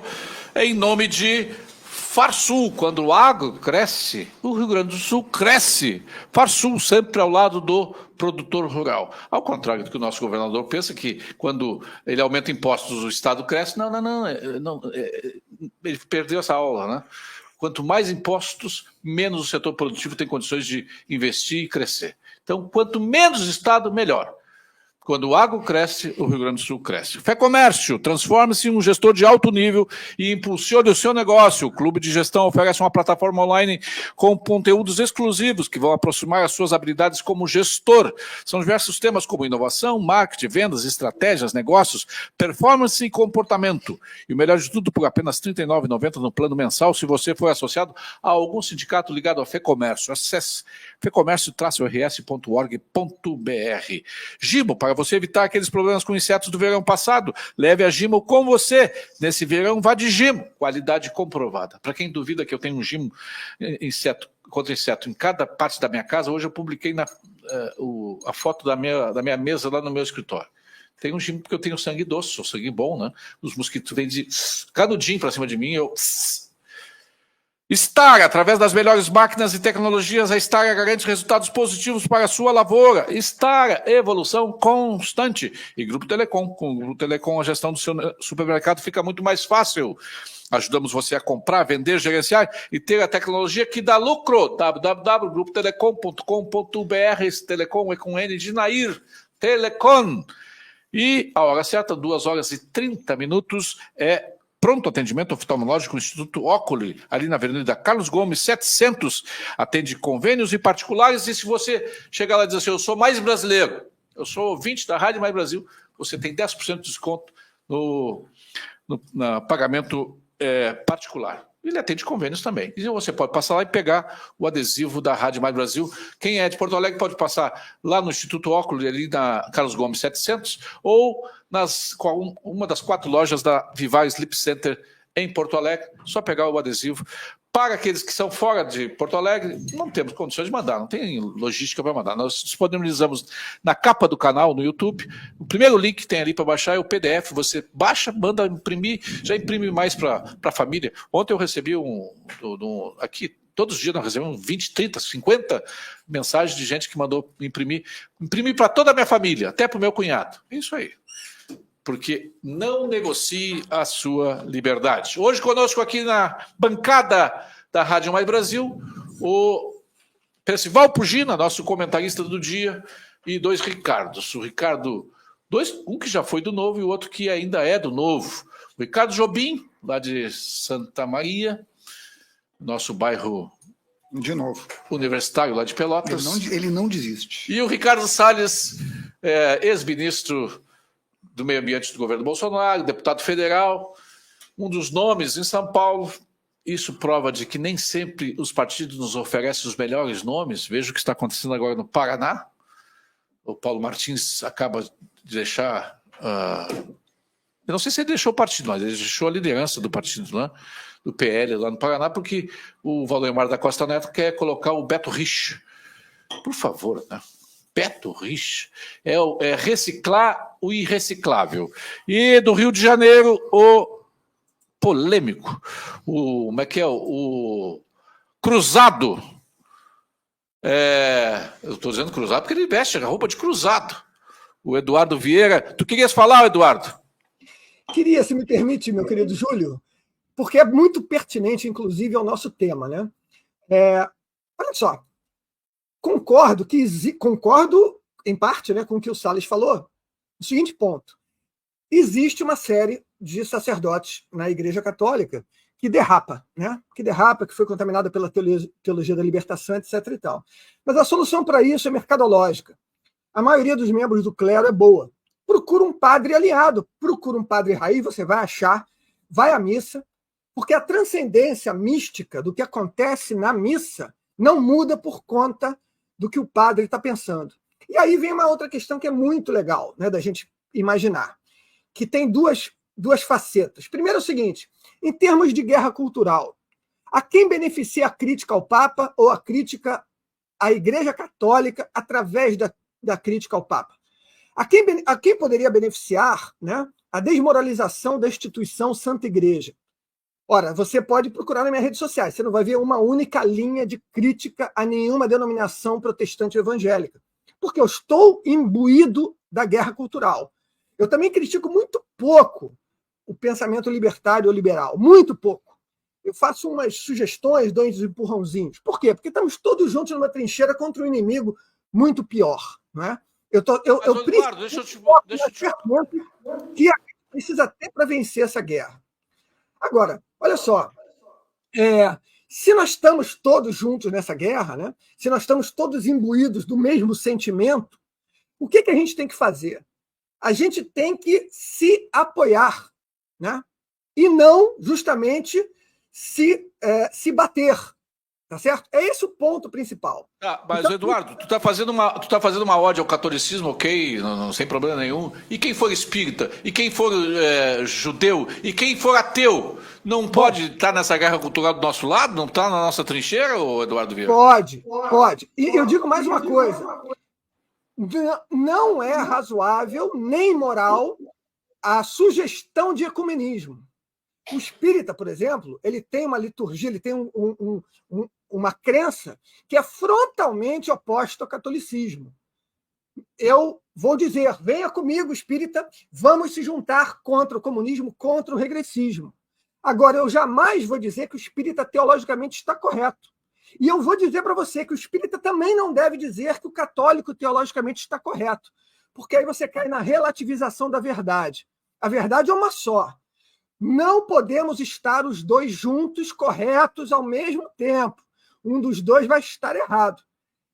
em nome de Farsul. Quando o agro cresce, o Rio Grande do Sul cresce. Farsul sempre ao lado do produtor rural. Ao contrário do que o nosso governador pensa, que quando ele aumenta impostos o Estado cresce. Não, ele perdeu essa aula, né? Quanto mais impostos, menos o setor produtivo tem condições de investir e crescer. Então, quanto menos Estado, melhor. Quando o agro cresce, o Rio Grande do Sul cresce. Fé Comércio, transforme-se em um gestor de alto nível e impulsione o seu negócio. O Clube de Gestão oferece uma plataforma online com conteúdos exclusivos que vão aproximar as suas habilidades como gestor. São diversos temas como inovação, marketing, vendas, estratégias, negócios, performance e comportamento. E o melhor de tudo, por apenas R$ 39,90 no plano mensal, se você for associado a algum sindicato ligado ao Fé Comércio. Acesse fecomércio-rs.org.br. Gimo, para você evitar aqueles problemas com insetos do verão passado, leve a Gimo com você. Nesse verão, vá de Gimo. Qualidade comprovada. Para quem duvida que eu tenho um Gimo contra inseto em cada parte da minha casa, hoje eu publiquei a foto da minha mesa lá no meu escritório. Tem um Gimo porque eu tenho sangue doce, sou sangue bom, né? Os mosquitos vêm de canudinho para cima de mim, eu... Stara, através das melhores máquinas e tecnologias, a Stara garante resultados positivos para a sua lavoura. Stara, evolução constante. E Grupo Telecom. Com o Grupo Telecom, a gestão do seu supermercado fica muito mais fácil. Ajudamos você a comprar, vender, gerenciar e ter a tecnologia que dá lucro. www.grupotelecom.com.br. Esse Telecom é com N de Nair. Telecom. E a hora certa, 2h30, é pronto atendimento oftalmológico no Instituto Oculi, ali na Avenida Carlos Gomes, 700. Atende convênios e particulares. E se você chegar lá e dizer assim, eu sou mais brasileiro, eu sou ouvinte da Rádio Mais Brasil, você tem 10% de desconto no pagamento particular. Ele atende convênios também. E você pode passar lá e pegar o adesivo da Rádio Mais Brasil. Quem é de Porto Alegre pode passar lá no Instituto Oculi, ali na Carlos Gomes 700, ou uma das 4 lojas da Vivar Sleep Center em Porto Alegre. Só pegar o adesivo. Para aqueles que são fora de Porto Alegre, não temos condições de mandar, não tem logística para mandar. Nós disponibilizamos na capa do canal, no YouTube. O primeiro link que tem ali para baixar é o PDF. Você baixa, manda imprimir, já imprime mais para a família. Ontem eu recebi aqui, todos os dias nós recebemos 20, 30, 50 mensagens de gente que mandou imprimir para toda a minha família, até para o meu cunhado. É isso aí. Porque não negocie a sua liberdade. Hoje conosco aqui na bancada da Rádio Mais Brasil, o Percival Pugina, nosso comentarista do dia, e 2 Ricardos. O Ricardo, um que já foi do Novo e o outro que ainda é do Novo. O Ricardo Jobim, lá de Santa Maria, nosso bairro de novo universitário lá de Pelotas. Ele não desiste. E o Ricardo Salles, ex-ministro do Meio Ambiente do governo Bolsonaro, deputado federal, um dos nomes em São Paulo. Isso prova de que nem sempre os partidos nos oferecem os melhores nomes. Veja o que está acontecendo agora no Paraná. O Paulo Martins acaba de deixar... eu não sei se ele deixou o partido, mas ele deixou a liderança do partido, né? Do PL lá no Paraná, porque o Valdemar da Costa Neto quer colocar o Beto Rich. Por favor, né? Beto Rich é reciclar o irreciclável. E do Rio de Janeiro, o polêmico, como é que é? O cruzado. Eu estou dizendo cruzado porque ele veste a roupa de cruzado. O Eduardo Vieira. Tu querias falar, Eduardo? Queria, se me permite, meu querido Júlio, porque é muito pertinente, inclusive, ao nosso tema, né? Olha só. Concordo em parte, né, com o que o Salles falou, no seguinte ponto. existe uma série de sacerdotes na Igreja Católica que derrapa, né? Que foi contaminada pela teologia da libertação, etc. e tal. Mas a solução para isso é mercadológica. A maioria dos membros do clero é boa. Procura um padre aliado, procura um padre raiz, você vai achar, vai à missa, porque a transcendência mística do que acontece na missa não muda por conta do que o padre está pensando. E aí vem uma outra questão que é muito legal, né, da gente imaginar, que tem duas facetas. Primeiro é o seguinte, em termos de guerra cultural, a quem beneficia a crítica ao Papa ou a crítica à Igreja Católica através da crítica ao Papa? A quem poderia beneficiar, né, a desmoralização da instituição Santa Igreja? Ora, você pode procurar nas minhas redes sociais, você não vai ver uma única linha de crítica a nenhuma denominação protestante evangélica, porque eu estou imbuído da guerra cultural. Eu também critico muito pouco o pensamento libertário ou liberal, muito pouco. Eu faço umas sugestões, dou uns empurrãozinhos. Por quê? Porque estamos todos juntos numa trincheira contra um inimigo muito pior, não é? Eduardo, deixa eu te... que a gente precisa ter para vencer essa guerra. Agora, olha só, se nós estamos todos juntos nessa guerra, né? Se nós estamos todos imbuídos do mesmo sentimento, o que a gente tem que fazer? A gente tem que se apoiar, né? E não justamente se bater. Tá certo? É esse o ponto principal. Mas, então, Eduardo, tu tá fazendo uma ode ao catolicismo, ok, não, sem problema nenhum. E quem for espírita, e quem for judeu, e quem for ateu, não pode estar nessa guerra cultural do nosso lado? Não está na nossa trincheira, Eduardo Vieira? Pode. E eu digo mais uma coisa. Não é razoável nem moral a sugestão de ecumenismo. O espírita, por exemplo, ele tem uma liturgia, ele tem uma crença que é frontalmente oposta ao catolicismo. Eu vou dizer, venha comigo, espírita, vamos se juntar contra o comunismo, contra o regressismo. Agora, eu jamais vou dizer que o espírita teologicamente está correto. E eu vou dizer para você que o espírita também não deve dizer que o católico teologicamente está correto, porque aí você cai na relativização da verdade. A verdade é uma só. Não podemos estar os dois juntos, corretos, ao mesmo tempo. Um dos dois vai estar errado.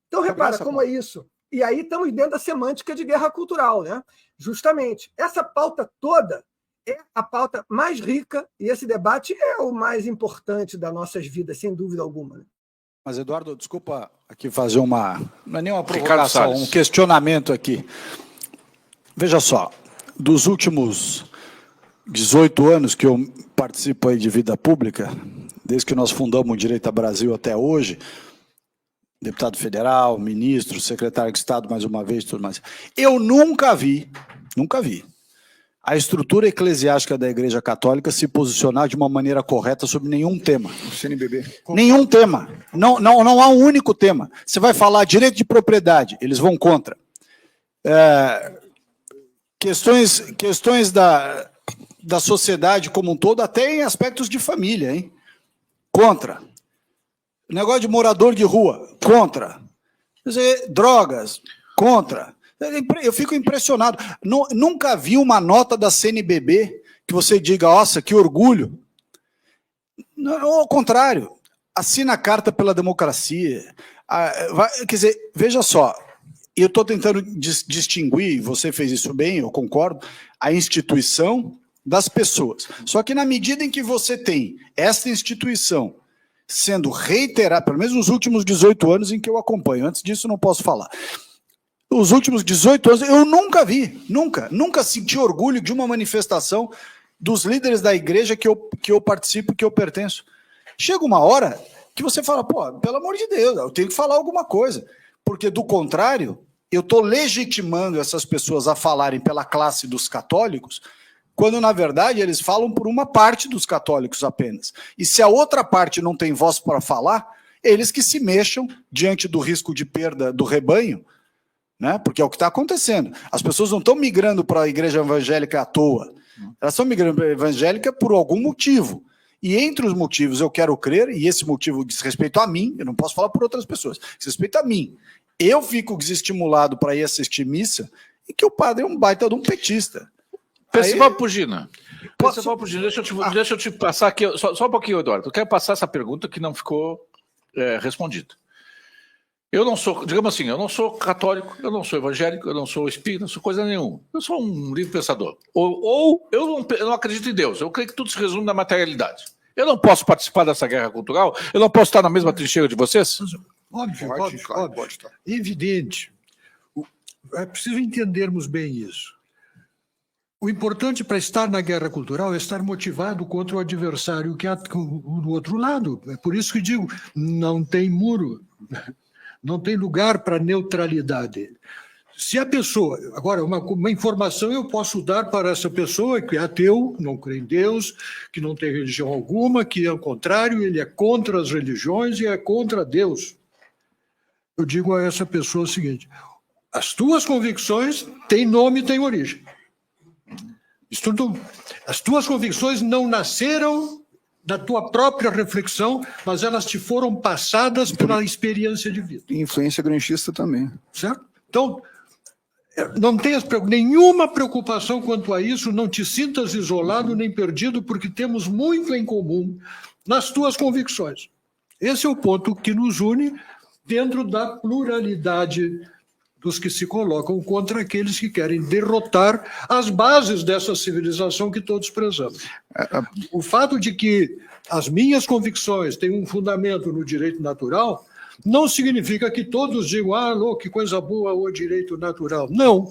Então, repara como é isso. E aí estamos dentro da semântica de guerra cultural, né? Justamente. Essa pauta toda é a pauta mais rica e esse debate é o mais importante das nossas vidas, sem dúvida alguma. Né? Mas, Eduardo, desculpa aqui fazer não é nenhuma provocação, um questionamento aqui. Veja só, dos últimos 18 anos que eu participo aí de vida pública, desde que nós fundamos o Direita Brasil até hoje, deputado federal, ministro, secretário de Estado, mais uma vez, tudo mais. Eu nunca vi a estrutura eclesiástica da Igreja Católica se posicionar de uma maneira correta sobre nenhum tema. O CNBB. Nenhum tema. Não há um único tema. Você vai falar direito de propriedade, eles vão contra. Questões da sociedade como um todo, até em aspectos de família, hein? Contra. Negócio de morador de rua, contra. Quer dizer, drogas, contra. Eu fico impressionado. Nunca vi uma nota da CNBB que você diga, nossa, que orgulho. Não, ao contrário, assina a Carta pela Democracia. Quer dizer, veja só, eu estou tentando distinguir, você fez isso bem, eu concordo, a instituição das pessoas. Só que na medida em que você tem essa instituição sendo reiterada, pelo menos nos últimos 18 anos em que eu acompanho, antes disso não posso falar, os últimos 18 anos eu nunca vi, nunca senti orgulho de uma manifestação dos líderes da igreja que eu participo, que eu pertenço. Chega uma hora que você fala, pô, pelo amor de Deus, eu tenho que falar alguma coisa, porque do contrário, eu estou legitimando essas pessoas a falarem pela classe dos católicos, quando, na verdade, eles falam por uma parte dos católicos apenas. E se a outra parte não tem voz para falar, eles que se mexam diante do risco de perda do rebanho, né? Porque é o que está acontecendo. As pessoas não estão migrando para a igreja evangélica à toa. Elas estão migrando para a evangélica por algum motivo. E entre os motivos eu quero crer, e esse motivo diz respeito a mim, eu não posso falar por outras pessoas, diz respeito a mim. Eu fico desestimulado para ir assistir missa e que o padre é um baita de um petista. Percival Pugina. Percival Pugina, deixa eu te passar aqui, só um pouquinho, Eduardo. Eu quero passar essa pergunta que não ficou respondida. Eu não sou, digamos assim, eu não sou católico, eu não sou evangélico, eu não sou espírita, não sou coisa nenhuma. Eu sou um livre pensador. Ou eu não acredito em Deus. Eu creio que tudo se resume na materialidade. Eu não posso participar dessa guerra cultural? Eu não posso estar na mesma trincheira de vocês? Óbvio, Claro, óbvio. pode estar. Evidente. É preciso entendermos bem isso. O importante para estar na guerra cultural é estar motivado contra o adversário que há do outro lado. É por isso que digo, não tem muro, não tem lugar para neutralidade. Se a pessoa... Agora, uma informação eu posso dar para essa pessoa que é ateu, não crê em Deus, que não tem religião alguma, que, ao contrário, ele é contra as religiões e é contra Deus. Eu digo a essa pessoa o seguinte: as tuas convicções têm nome e têm origem. As tuas convicções não nasceram da tua própria reflexão, mas elas te foram passadas pela experiência de vida. E influência granchista também. Certo? Então, não tenhas nenhuma preocupação quanto a isso, não te sintas isolado nem perdido, porque temos muito em comum nas tuas convicções. Esse é o ponto que nos une dentro da pluralidade dos que se colocam contra aqueles que querem derrotar as bases dessa civilização que todos prezamos. O fato de que as minhas convicções têm um fundamento no direito natural não significa que todos digam, que coisa boa o direito natural. Não,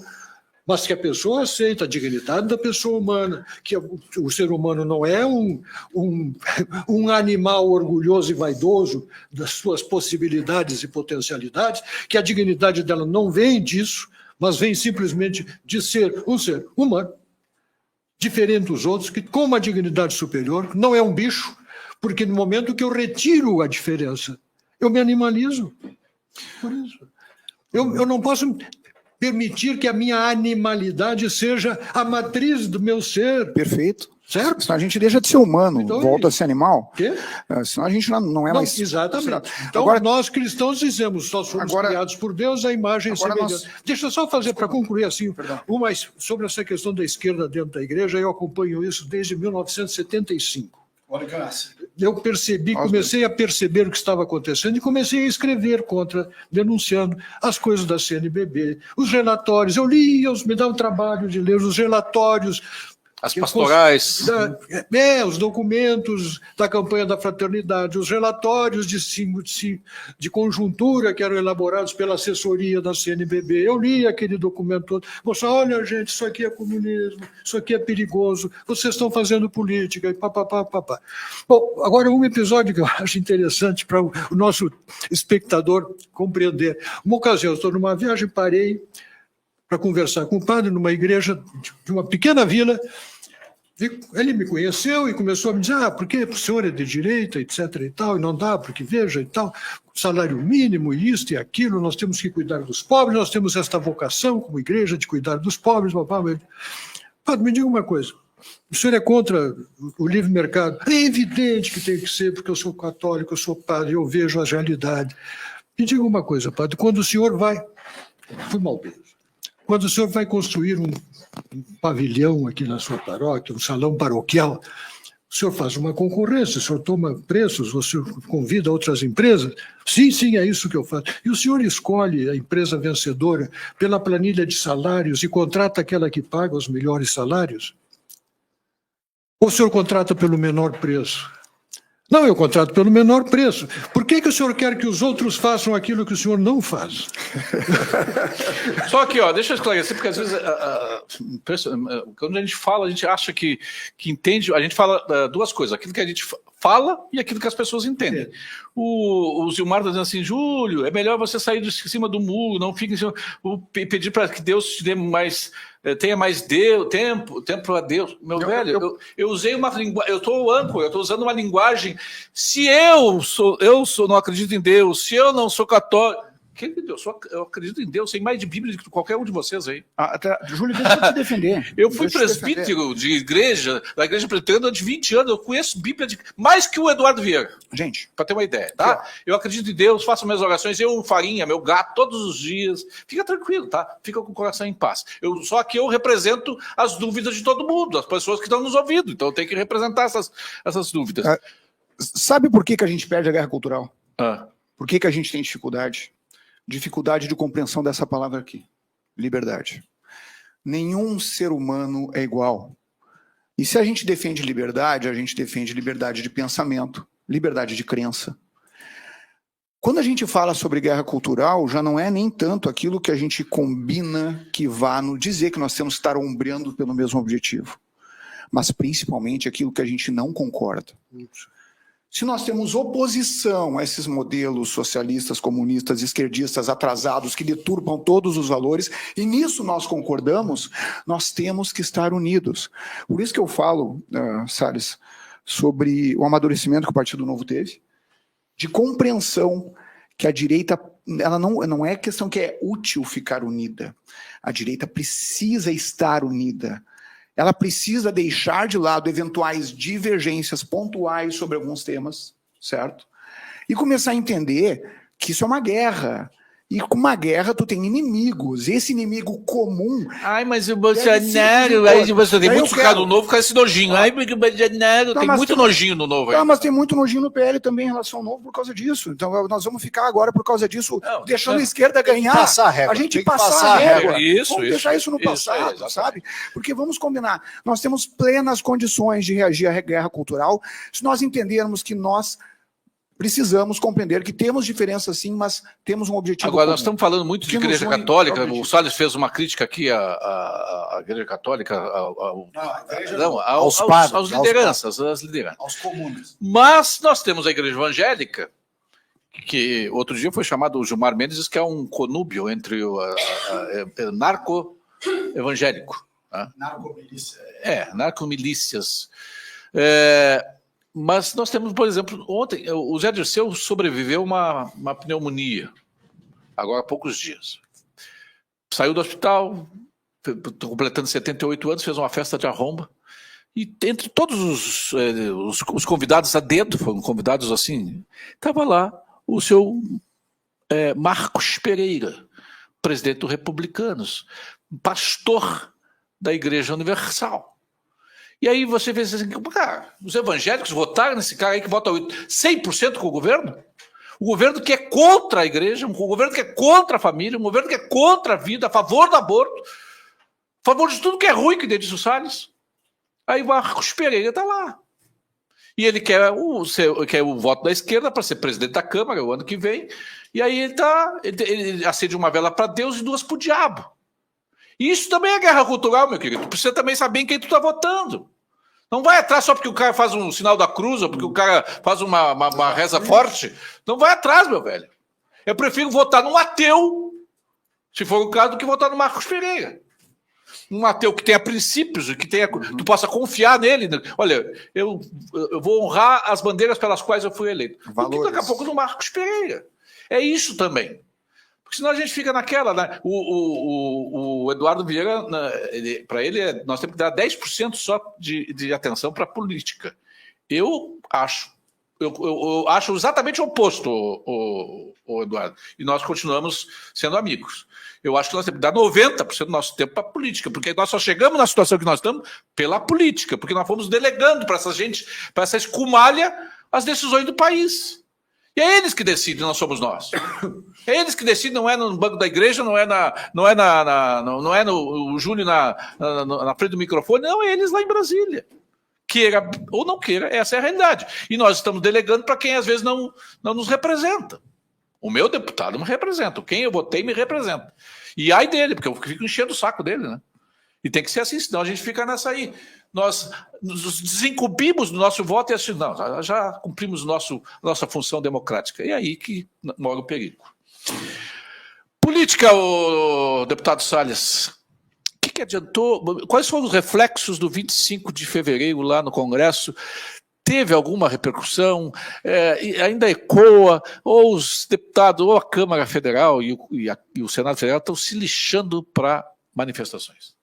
mas que a pessoa aceita a dignidade da pessoa humana, que o ser humano não é um animal orgulhoso e vaidoso das suas possibilidades e potencialidades, que a dignidade dela não vem disso, mas vem simplesmente de ser um ser humano, diferente dos outros, que com uma dignidade superior, não é um bicho, porque no momento que eu retiro a diferença, eu me animalizo. Por isso. Eu não posso permitir que a minha animalidade seja a matriz do meu ser. Perfeito. Certo? Senão a gente deixa de ser humano, Então, volta a ser animal. Quê? Senão a gente não é mais... Exatamente. Então, agora, nós cristãos dizemos, nós somos criados por Deus, a imagem e semelhança. Deixa eu só fazer, para concluir assim, sobre essa questão da esquerda dentro da igreja, eu acompanho isso desde 1975. Eu comecei a perceber o que estava acontecendo e comecei a escrever denunciando as coisas da CNBB, os relatórios. Eu lia, me dava o trabalho de ler os relatórios. As pastorais. Os documentos da campanha da fraternidade, os relatórios de conjuntura que eram elaborados pela assessoria da CNBB. Eu li aquele documento todo. Mostrava, olha, gente, isso aqui é comunismo, isso aqui é perigoso, vocês estão fazendo política, e papapá. Bom, agora um episódio que eu acho interessante para o nosso espectador compreender. Uma ocasião, eu estou numa viagem, parei para conversar com o padre numa igreja de uma pequena vila. Ele me conheceu e começou a me dizer, porque o senhor é de direita, etc. e tal, e não dá, porque veja e tal, salário mínimo, isto e aquilo, nós temos que cuidar dos pobres, nós temos esta vocação como igreja de cuidar dos pobres. Padre, me diga uma coisa, o senhor é contra o livre mercado? É evidente que tem que ser, porque eu sou católico, eu sou padre, eu vejo a realidade. Me diga uma coisa, padre, quando o senhor fui maldoso, quando o senhor vai construir um pavilhão aqui na sua paróquia, um salão paroquial, o senhor faz uma concorrência, o senhor toma preços, o senhor convida outras empresas? Sim, é isso que eu faço. E o senhor escolhe a empresa vencedora pela planilha de salários e contrata aquela que paga os melhores salários? Ou o senhor contrata pelo menor preço? Não, eu contrato pelo menor preço. Por que o senhor quer que os outros façam aquilo que o senhor não faz? Só que, deixa eu esclarecer, porque às vezes, quando a gente fala, a gente acha que entende, a gente fala duas coisas, aquilo que a gente fala e aquilo que as pessoas entendem. O Zilmar está dizendo assim, Júlio, é melhor você sair de cima do muro, não fique em cima, pedir para que Deus te dê mais... tenha mais tempo a Deus. Velho, eu usei uma linguagem, eu estou âncora, eu estou usando uma linguagem. Se eu não acredito em Deus, se eu não sou católico, Aquele Deus, eu acredito em Deus, sei mais de Bíblia do que qualquer um de vocês aí. Júlio, deixa eu te defender. Eu fui Deixa eu te presbítero de igreja, da igreja presbiteriana durante 20 anos, eu conheço Bíblia mais que o Eduardo Vieira. Gente, para ter uma ideia, tá? Aqui, eu acredito em Deus, faço minhas orações, eu, o Farinha, meu gato, todos os dias. Fica tranquilo, tá? Fica com o coração em paz. Só que eu represento as dúvidas de todo mundo, as pessoas que estão nos ouvindo, então eu tenho que representar essas dúvidas. Sabe por que a gente perde a guerra cultural? Ah. Por que a gente tem dificuldade? Dificuldade de compreensão dessa palavra aqui. Liberdade. Nenhum ser humano é igual. E se a gente defende liberdade, a gente defende liberdade de pensamento, liberdade de crença. Quando a gente fala sobre guerra cultural, já não é nem tanto aquilo que a gente combina que vá no dizer que nós temos que estar ombreando pelo mesmo objetivo, mas principalmente aquilo que a gente não concorda. Se nós temos oposição a esses modelos socialistas, comunistas, esquerdistas, atrasados, que deturpam todos os valores, e nisso nós concordamos, nós temos que estar unidos. Por isso que eu falo, Salles, sobre o amadurecimento que o Partido Novo teve, de compreensão que a direita, ela não é questão que é útil ficar unida. A direita precisa estar unida. Ela precisa deixar de lado eventuais divergências pontuais sobre alguns temas, certo? E começar a entender que isso é uma guerra. E com uma guerra tu tem inimigos. Esse inimigo comum... Ai, mas o Bolsonaro... Aí você tem muito cara no Novo, fica esse nojinho. Ai, porque o Bolsonaro... Tem muito nojinho no Novo aí. Tá, mas tem muito nojinho no PL também em relação ao Novo por causa disso. Então nós vamos ficar agora por causa disso, deixando a esquerda ganhar. Passar a régua. A gente passar a régua. Isso, deixar isso no passado, sabe? Porque vamos combinar. Nós temos plenas condições de reagir à guerra cultural se nós entendermos que nós precisamos compreender que temos diferenças sim, mas temos um objetivo Agora, comum. nós estamos falando muito de Igreja Católica, o Salles fez uma crítica aqui à Igreja Católica, aos lideranças, às lideranças. Aos comuns. Mas nós temos a Igreja Evangélica, que outro dia foi chamado o Gilmar Mendes, que é um conúbio entre o narco-evangélico. Narcomilícia. Narcomilícias. Mas nós temos, por exemplo, ontem, o Zé Dirceu sobreviveu uma pneumonia, agora há poucos dias. Saiu do hospital, completando 78 anos, fez uma festa de arromba, e entre todos os convidados a dedo, foram convidados assim, estava lá o seu Marcos Pereira, presidente do Republicanos, pastor da Igreja Universal. E aí você vê assim, cara, os evangélicos votaram nesse cara aí que vota 100% com o governo que é contra a igreja, um governo que é contra a família, um governo que é contra a vida, a favor do aborto, a favor de tudo que é ruim, que disse o Salles. Aí o Marcos Pereira está lá. E ele quer o voto da esquerda para ser presidente da Câmara o ano que vem, e aí ele acende uma vela para Deus e duas para o diabo. Isso também é guerra cultural, meu querido. Tu precisa também saber em quem tu está votando. Não vai atrás só porque o cara faz um sinal da cruz ou porque o cara faz uma reza forte. Não vai atrás, meu velho. Eu prefiro votar num ateu, se for o caso, do que votar no Marcos Pereira. Um ateu que tenha princípios, que tu possa confiar nele. Olha, eu vou honrar as bandeiras pelas quais eu fui eleito. Porque daqui a pouco no Marcos Pereira. É isso também. Porque senão a gente fica naquela, né? O Eduardo Vieira, para ele, nós temos que dar 10% só de atenção para a política. Eu acho exatamente o oposto, o Eduardo. E nós continuamos sendo amigos. Eu acho que nós temos que dar 90% do nosso tempo para a política, porque nós só chegamos na situação que nós estamos pela política, porque nós fomos delegando para essa gente, para essa escumalha, as decisões do país. E é eles que decidem, não somos nós. É eles que decidem, não é no banco da igreja, não é no Júlio na frente do microfone, não, é eles lá em Brasília. Queira ou não queira, essa é a realidade. E nós estamos delegando para quem às vezes não nos representa. O meu deputado me representa, quem eu votei me representa. E ai dele, porque eu fico enchendo o saco dele, né? E tem que ser assim, senão a gente fica nessa aí. Nós nos desincumbimos do nosso voto e assim, não, já cumprimos nossa função democrática. E é aí que mora o perigo. Política, o deputado Salles. O que adiantou? Quais foram os reflexos do 25 de fevereiro lá no Congresso? teve alguma repercussão, e ainda ecoa, ou os deputados, ou a Câmara Federal e o Senado Federal estão se lixando para manifestações?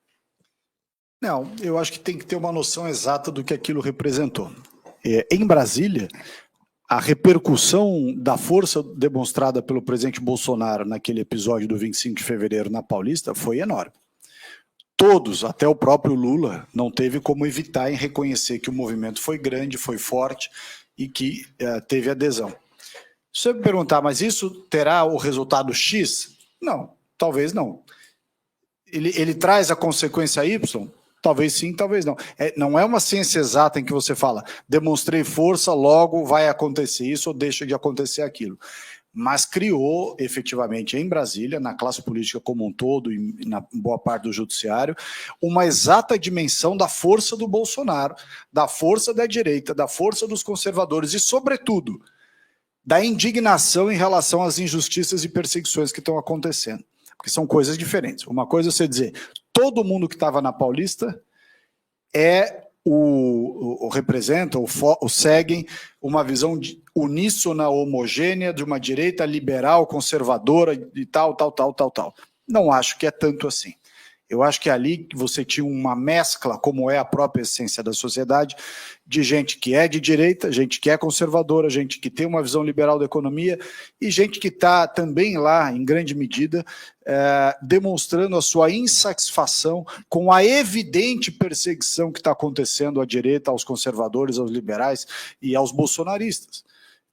Não, eu acho que tem que ter uma noção exata do que aquilo representou. Em Brasília, a repercussão da força demonstrada pelo presidente Bolsonaro naquele episódio do 25 de fevereiro na Paulista foi enorme. Todos, até o próprio Lula, não teve como evitar em reconhecer que o movimento foi grande, foi forte e que teve adesão. Se você me perguntar, mas isso terá o resultado X? Não, talvez não. Ele traz a consequência Y? Talvez sim, talvez não. Não é uma ciência exata em que você fala, demonstrei força, logo vai acontecer isso ou deixa de acontecer aquilo. Mas criou, efetivamente, em Brasília, na classe política como um todo e na boa parte do judiciário, uma exata dimensão da força do Bolsonaro, da força da direita, da força dos conservadores e, sobretudo, da indignação em relação às injustiças e perseguições que estão acontecendo. Porque são coisas diferentes. Uma coisa é você dizer, todo mundo que estava na Paulista representa, ou seguem uma visão uníssona, homogênea, de uma direita liberal, conservadora e tal. Não acho que é tanto assim. Eu acho que ali você tinha uma mescla, como é a própria essência da sociedade, de gente que é de direita, gente que é conservadora, gente que tem uma visão liberal da economia e gente que está também lá, em grande medida, demonstrando a sua insatisfação com a evidente perseguição que está acontecendo à direita, aos conservadores, aos liberais e aos bolsonaristas.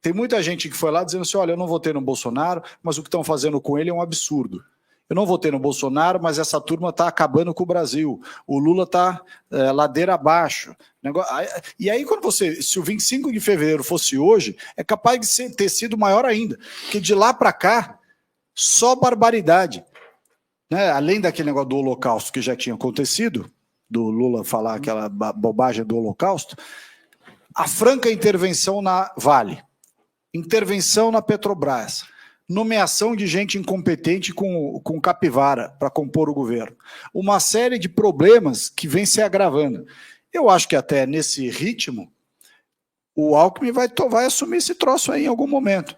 Tem muita gente que foi lá dizendo assim, olha, eu não votei no Bolsonaro, mas o que estão fazendo com ele é um absurdo. Eu não votei no Bolsonaro, mas essa turma está acabando com o Brasil. O Lula está ladeira abaixo. E aí, se o 25 de fevereiro fosse hoje, é capaz de ter sido maior ainda. Porque de lá para cá, só barbaridade. Né? Além daquele negócio do Holocausto que já tinha acontecido, do Lula falar aquela bobagem do Holocausto, a franca intervenção na Vale, intervenção na Petrobras, nomeação de gente incompetente com capivara para compor o governo. Uma série de problemas que vem se agravando. Eu acho que até nesse ritmo, o Alckmin vai assumir esse troço aí em algum momento.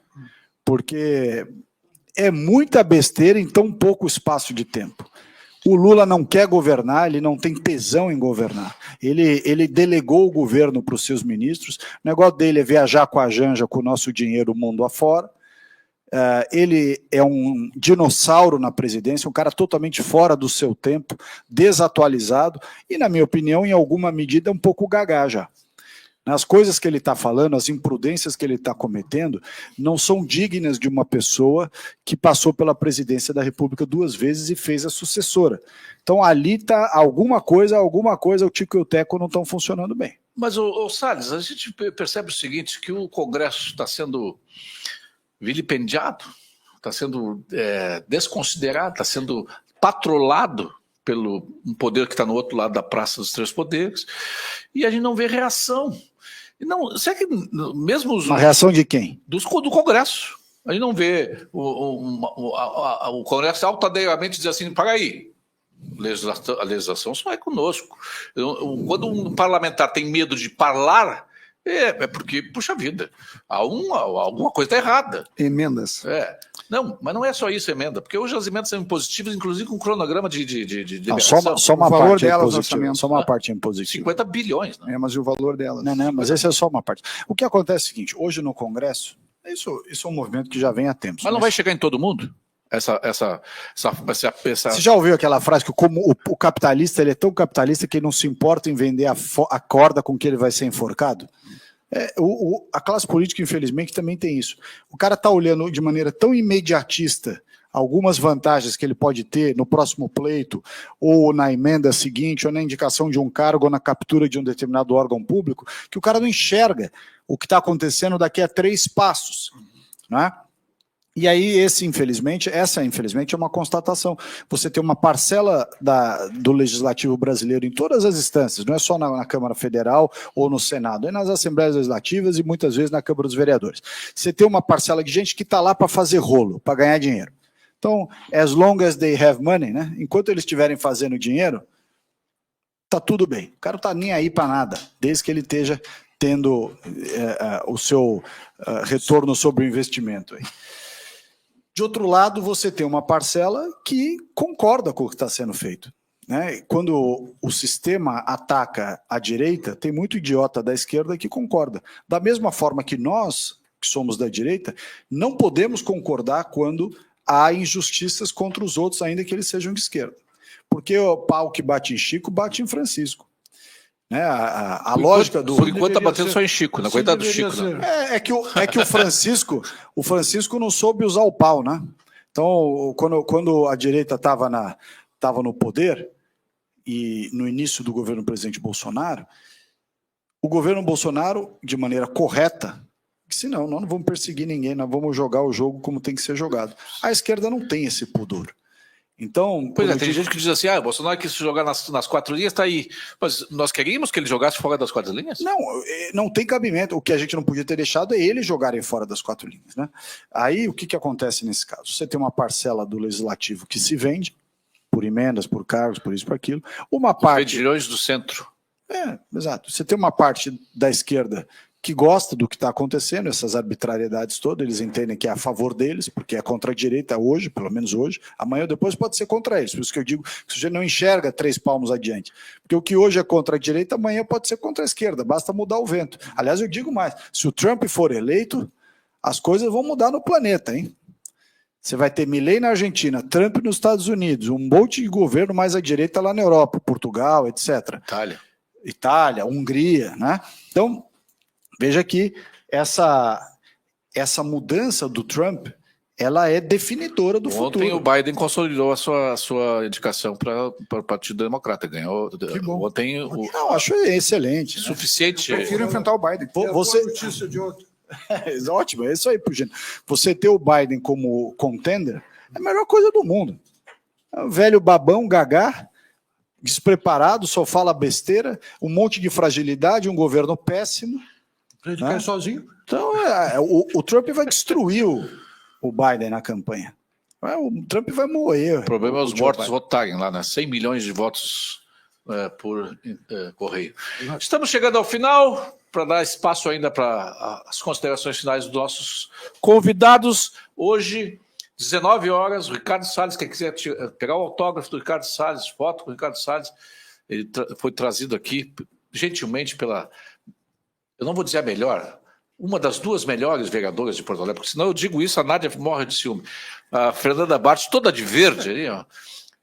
Porque é muita besteira em tão pouco espaço de tempo. O Lula não quer governar, ele não tem tesão em governar. Ele delegou o governo para os seus ministros. O negócio dele é viajar com a Janja, com o nosso dinheiro, o mundo afora. Ele é um dinossauro na presidência, um cara totalmente fora do seu tempo, desatualizado e, na minha opinião, em alguma medida, um pouco gagá já. As coisas que ele está falando, as imprudências que ele está cometendo, não são dignas de uma pessoa que passou pela presidência da República 2 vezes e fez a sucessora. Então, ali está alguma coisa, o Tico e o Teco não estão funcionando bem. Mas, Salles, a gente percebe o seguinte, que o Congresso está sendo vilipendiado, está sendo desconsiderado, está sendo patrolado pelo um poder que está no outro lado da Praça dos Três Poderes, e a gente não vê reação. E não, será que mesmo uma reação de quem? Do Congresso. A gente não vê o Congresso altaneiramente dizer assim, para aí, a legislação só é conosco. Quando um parlamentar tem medo de falar, é porque, puxa vida, alguma coisa está errada. Emendas. Não, mas não é só isso, emenda, porque hoje as emendas são impositivas, inclusive com cronograma de liberação. Não, só uma parte impositiva. Só uma parte impositiva. 50 bilhões. Né? Mas e o valor delas? Não, mas esse é só uma parte. O que acontece é o seguinte, hoje no Congresso, isso é um movimento que já vem há tempos. Mas não vai chegar em todo mundo? Essa... Você já ouviu aquela frase que o capitalista ele é tão capitalista que ele não se importa em vender a corda com que ele vai ser enforcado? A classe política, infelizmente, também tem isso. O cara está olhando de maneira tão imediatista algumas vantagens que ele pode ter no próximo pleito, ou na emenda seguinte, ou na indicação de um cargo, ou na captura de um determinado órgão público, que o cara não enxerga o que está acontecendo daqui a 3 passos, né? E aí, essa, infelizmente, é uma constatação. Você tem uma parcela do legislativo brasileiro em todas as instâncias, não é só na Câmara Federal ou no Senado, é nas Assembleias Legislativas e muitas vezes na Câmara dos Vereadores. Você tem uma parcela de gente que está lá para fazer rolo, para ganhar dinheiro. Então, as long as they have money, né? Enquanto eles estiverem fazendo dinheiro, tá tudo bem. O cara não tá nem aí para nada, desde que ele esteja tendo o seu retorno sobre o investimento. Aí. De outro lado, você tem uma parcela que concorda com o que está sendo feito. Né? Quando o sistema ataca a direita, tem muito idiota da esquerda que concorda. Da mesma forma que nós, que somos da direita, não podemos concordar quando há injustiças contra os outros, ainda que eles sejam de esquerda. Porque o pau que bate em Chico, bate em Francisco. Né? A lógica do... Por enquanto está batendo só em Chico, na coitada do Chico. Né? É que o Francisco não soube usar o pau, né? Então, quando a direita estava no poder, e no início do governo do presidente Bolsonaro, o governo Bolsonaro, de maneira correta, disse, não, nós não vamos perseguir ninguém, nós vamos jogar o jogo como tem que ser jogado. A esquerda não tem esse pudor. Então, pois é, tem gente que diz assim, Bolsonaro quis jogar nas 4 linhas, está aí. Mas nós queríamos que ele jogasse fora das 4 linhas? Não tem cabimento. O que a gente não podia ter deixado é eles jogarem fora das 4 linhas. Né? Aí, o que acontece nesse caso? Você tem uma parcela do legislativo que se vende, por emendas, por cargos, por isso, por aquilo. Uma parte... Regiões do centro. Exato. Você tem uma parte da esquerda que gosta do que está acontecendo, essas arbitrariedades todas, eles entendem que é a favor deles, porque é contra a direita hoje, pelo menos hoje, amanhã ou depois pode ser contra eles, por isso que eu digo que o sujeito não enxerga 3 palmos adiante, porque o que hoje é contra a direita, amanhã pode ser contra a esquerda, basta mudar o vento. Aliás, eu digo mais, se o Trump for eleito, as coisas vão mudar no planeta, hein? Você vai ter Milei na Argentina, Trump nos Estados Unidos, um monte de governo mais à direita lá na Europa, Portugal, etc. Itália, Hungria, né? Então, veja que essa mudança do Trump, ela é definidora do futuro. Ontem o Biden consolidou a sua indicação para o Partido Democrata. Ganhou. Ontem não, acho excelente. Suficiente. Eu prefiro enfrentar o Biden. Você... notícia de ontem. Ótimo, é isso aí, Pugino. Você ter o Biden como contender é a melhor coisa do mundo. É um velho babão, gagá, despreparado, só fala besteira, um monte de fragilidade, um governo péssimo. Ele cai sozinho. Então, o Trump vai destruir o Biden na campanha. O Trump vai morrer. O problema é os mortos votarem lá, né? 100 milhões de votos por correio. Estamos chegando ao final, para dar espaço ainda para as considerações finais dos nossos convidados. Hoje, 19 horas, o Ricardo Salles, quem quiser pegar o autógrafo do Ricardo Salles, foto com o Ricardo Salles, ele foi trazido aqui gentilmente pela... Eu não vou dizer a melhor, uma das 2 melhores vereadoras de Porto Alegre, porque senão eu digo isso, a Nádia morre de ciúme. A Fernanda Bartz, toda de verde ali, ó,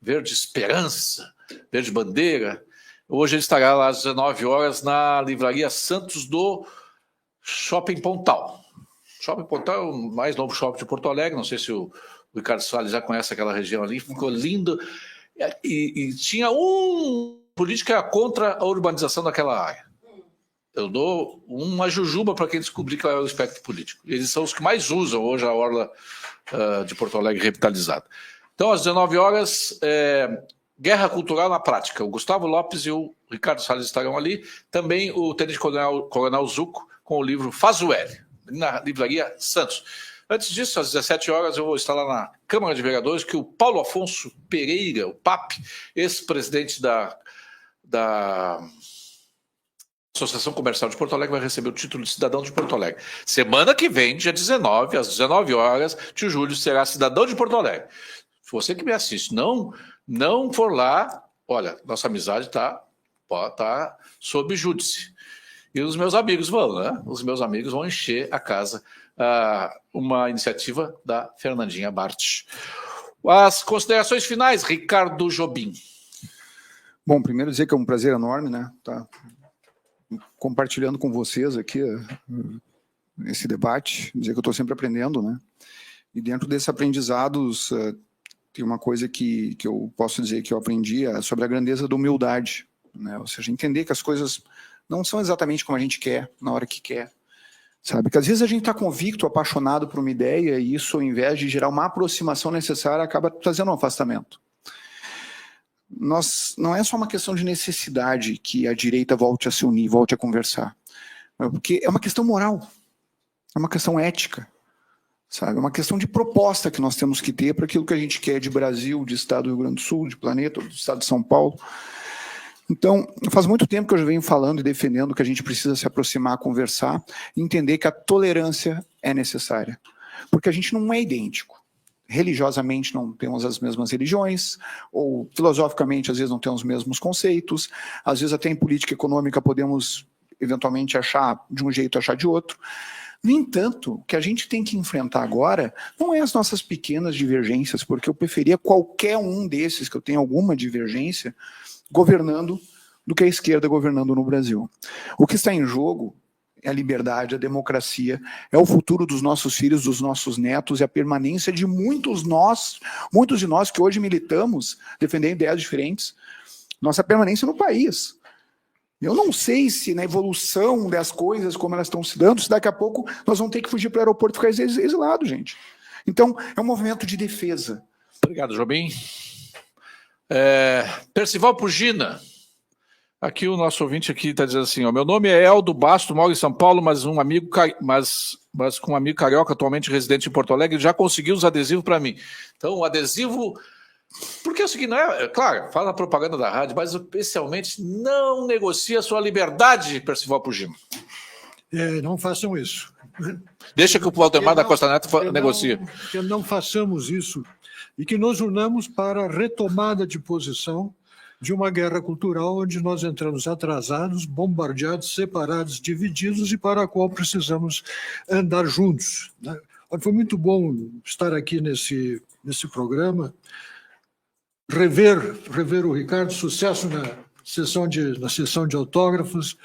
verde esperança, verde bandeira. Hoje ele estará lá às 19 horas na Livraria Santos do Shopping Pontal. Shopping Pontal é o mais novo shopping de Porto Alegre, não sei se o Ricardo Salles já conhece aquela região ali, ficou lindo. E tinha um político que era contra a urbanização daquela área. Eu dou uma jujuba para quem descobrir qual é o espectro político. Eles são os que mais usam hoje a orla de Porto Alegre revitalizada. Então, às 19 horas, Guerra Cultural na Prática. O Gustavo Lopes e o Ricardo Salles estarão ali. Também o Tenente Coronel Zucco com o livro Fazueli, na Livraria Santos. Antes disso, às 17 horas, eu vou estar lá na Câmara de Vereadores, que o Paulo Afonso Pereira, o PAP, ex-presidente da Associação Comercial de Porto Alegre, vai receber o título de cidadão de Porto Alegre. Semana que vem, dia 19, às 19 horas, tio Júlio será cidadão de Porto Alegre. Se você que me assiste não for lá, olha, nossa amizade está sob júdice. E os meus amigos vão, né? Os meus amigos vão encher a casa. Uma iniciativa da Fernandinha Bartz. As considerações finais, Ricardo Jobim. Bom, primeiro dizer que é um prazer enorme, né? Tá compartilhando com vocês aqui esse debate, dizer que eu estou sempre aprendendo, né? E dentro desses aprendizados tem uma coisa que eu posso dizer que eu aprendi sobre a grandeza da humildade, né? Ou seja, entender que as coisas não são exatamente como a gente quer, na hora que quer, sabe? Que às vezes a gente está convicto, apaixonado por uma ideia e isso, ao invés de gerar uma aproximação necessária, acaba trazendo um afastamento. Não é só uma questão de necessidade que a direita volte a se unir, volte a conversar, porque é uma questão moral, é uma questão ética, sabe? É uma questão de proposta que nós temos que ter para aquilo que a gente quer de Brasil, de Estado do Rio Grande do Sul, de planeta, do Estado de São Paulo. Então, faz muito tempo que eu já venho falando e defendendo que a gente precisa se aproximar, conversar, e entender que a tolerância é necessária. Porque a gente não é idêntico. Religiosamente não temos as mesmas religiões, ou filosoficamente às vezes não temos os mesmos conceitos, às vezes até em política econômica podemos eventualmente achar de um jeito, achar de outro. No entanto, o que a gente tem que enfrentar agora não é as nossas pequenas divergências, porque eu preferia qualquer um desses que eu tenha alguma divergência governando do que a esquerda governando no Brasil. O que está em jogo é a liberdade, a democracia, é o futuro dos nossos filhos, dos nossos netos, e a permanência de muitos de nós que hoje militamos, defendendo ideias diferentes, nossa permanência no país. Eu não sei se na evolução das coisas, como elas estão se dando, se daqui a pouco nós vamos ter que fugir para o aeroporto e ficar exilado, gente. Então, é um movimento de defesa. Obrigado, Jobim. Percival Pugina. Aqui o nosso ouvinte aqui está dizendo assim, ó, meu nome é Eldo Basto, moro em São Paulo, mas com um amigo carioca, atualmente residente em Porto Alegre, já conseguiu os adesivos para mim. Então, o adesivo... Porque é o seguinte, não é, claro, fala a propaganda da rádio, mas especialmente não negocia a sua liberdade, Percival Pugina. Não façam isso. Deixa que o Valdemar da Costa Neto negocie. Que não façamos isso e que nos unamos para a retomada de posição de uma guerra cultural onde nós entramos atrasados, bombardeados, separados, divididos e para a qual precisamos andar juntos. Foi muito bom estar aqui nesse programa, rever o Ricardo, sucesso na sessão de autógrafos,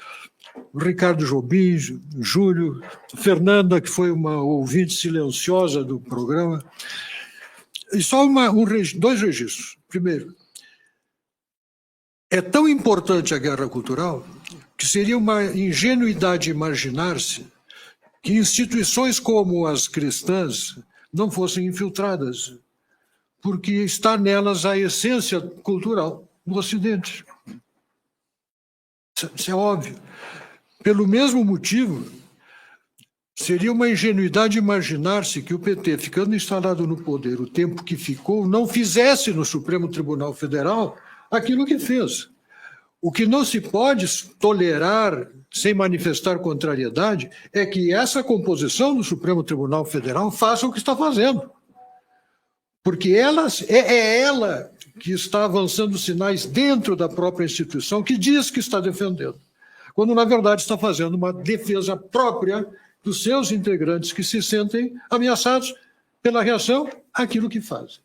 o Ricardo Jobim, Júlio, Fernanda, que foi uma ouvinte silenciosa do programa. E só dois registros. Primeiro, é tão importante a guerra cultural que seria uma ingenuidade imaginar-se que instituições como as cristãs não fossem infiltradas, porque está nelas a essência cultural do Ocidente. Isso é óbvio. Pelo mesmo motivo, seria uma ingenuidade imaginar-se que o PT, ficando instalado no poder o tempo que ficou, não fizesse no Supremo Tribunal Federal aquilo que fez. O que não se pode tolerar, sem manifestar contrariedade, é que essa composição do Supremo Tribunal Federal faça o que está fazendo. Porque é ela que está avançando sinais dentro da própria instituição que diz que está defendendo, quando, na verdade, está fazendo uma defesa própria dos seus integrantes que se sentem ameaçados pela reação àquilo que fazem.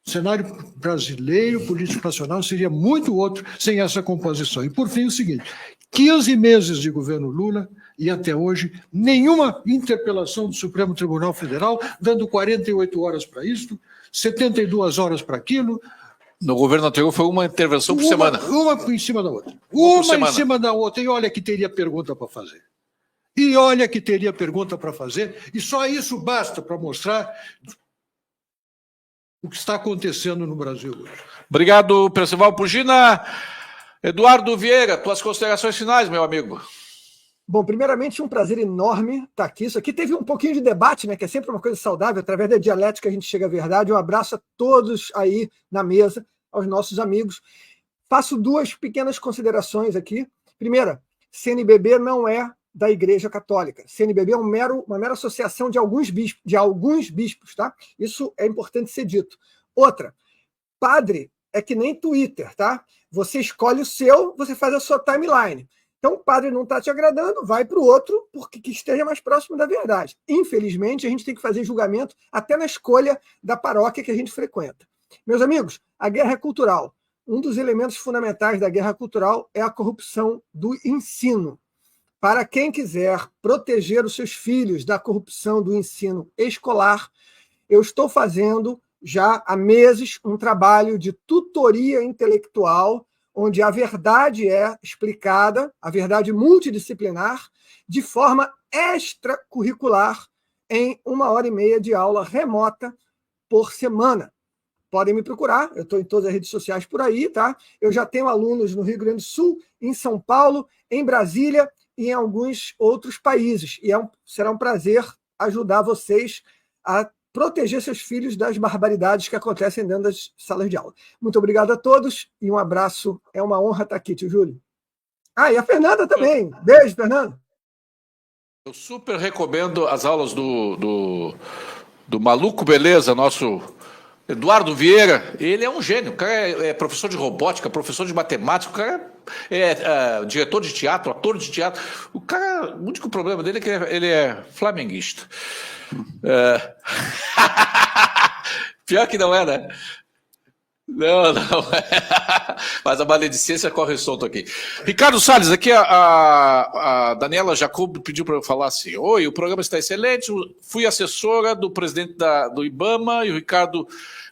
O cenário brasileiro, político nacional, seria muito outro sem essa composição. E, por fim, o seguinte, 15 meses de governo Lula e até hoje nenhuma interpelação do Supremo Tribunal Federal, dando 48 horas para isto, 72 horas para aquilo. No governo anterior foi uma intervenção por semana. Uma em cima da outra. Uma em cima da outra. E olha que teria pergunta para fazer. E só isso basta para mostrar o que está acontecendo no Brasil hoje. Obrigado, Percival Pugina. Eduardo Vieira, tuas considerações finais, meu amigo. Bom, primeiramente, um prazer enorme estar aqui. Isso aqui teve um pouquinho de debate, né, que é sempre uma coisa saudável. Através da dialética a gente chega à verdade. Um abraço a todos aí na mesa, aos nossos amigos. Faço duas pequenas considerações aqui. Primeira, CNBB não é da Igreja Católica. CNBB é uma mera associação de alguns bispos, tá? Isso é importante ser dito. Outra, padre é que nem Twitter, tá? Você escolhe o seu, você faz a sua timeline. Então, o padre não está te agradando, vai para o outro, porque que esteja mais próximo da verdade. Infelizmente, a gente tem que fazer julgamento até na escolha da paróquia que a gente frequenta. Meus amigos, a guerra é cultural. Um dos elementos fundamentais da guerra cultural é a corrupção do ensino. Para quem quiser proteger os seus filhos da corrupção do ensino escolar, eu estou fazendo já há meses um trabalho de tutoria intelectual, onde a verdade é explicada, a verdade multidisciplinar, de forma extracurricular, em 1h30 de aula remota por semana. Podem me procurar, eu estou em todas as redes sociais por aí, tá? Eu já tenho alunos no Rio Grande do Sul, em São Paulo, em Brasília e em alguns outros países. E será um prazer ajudar vocês a proteger seus filhos das barbaridades que acontecem dentro das salas de aula. Muito obrigado a todos e um abraço. É uma honra estar aqui, tio Júlio. Ah, e a Fernanda também. Beijo, Fernanda. Eu super recomendo as aulas do Maluco Beleza, nosso Eduardo Vieira. Ele é um gênio. O cara é professor de robótica, professor de matemática, o cara é diretor de teatro, ator de teatro. O cara, o único problema dele é que ele é flamenguista. Pior que não é, né? Não é. Mas a maledicência corre solto aqui. Ricardo Salles, aqui a Daniela Jacob pediu para eu falar assim: oi, o programa está excelente, fui assessora do presidente do IBAMA e o Ricardo,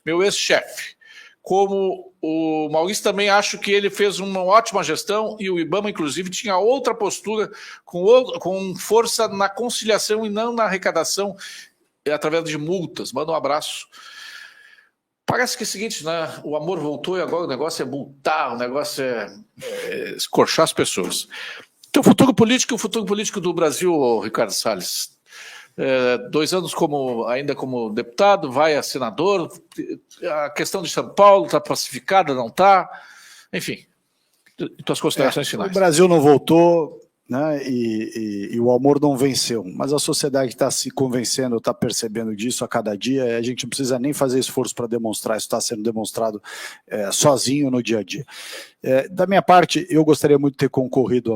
meu ex-chefe. Como o Maurício, também acho que ele fez uma ótima gestão e o IBAMA, inclusive, tinha outra postura com força na conciliação e não na arrecadação através de multas. Manda um abraço. Parece que é o seguinte, né? O amor voltou e agora o negócio é multar, o negócio é escorchar as pessoas. Então, o futuro político do Brasil, Ricardo Salles, 2 anos ainda como deputado, vai a senador, a questão de São Paulo está pacificada, não está? Enfim, tuas considerações finais. O Brasil não voltou, né, e o amor não venceu, mas a sociedade está se convencendo, está percebendo disso a cada dia, a gente não precisa nem fazer esforço para demonstrar, isso está sendo demonstrado sozinho no dia a dia. Da minha parte, eu gostaria muito de ter concorrido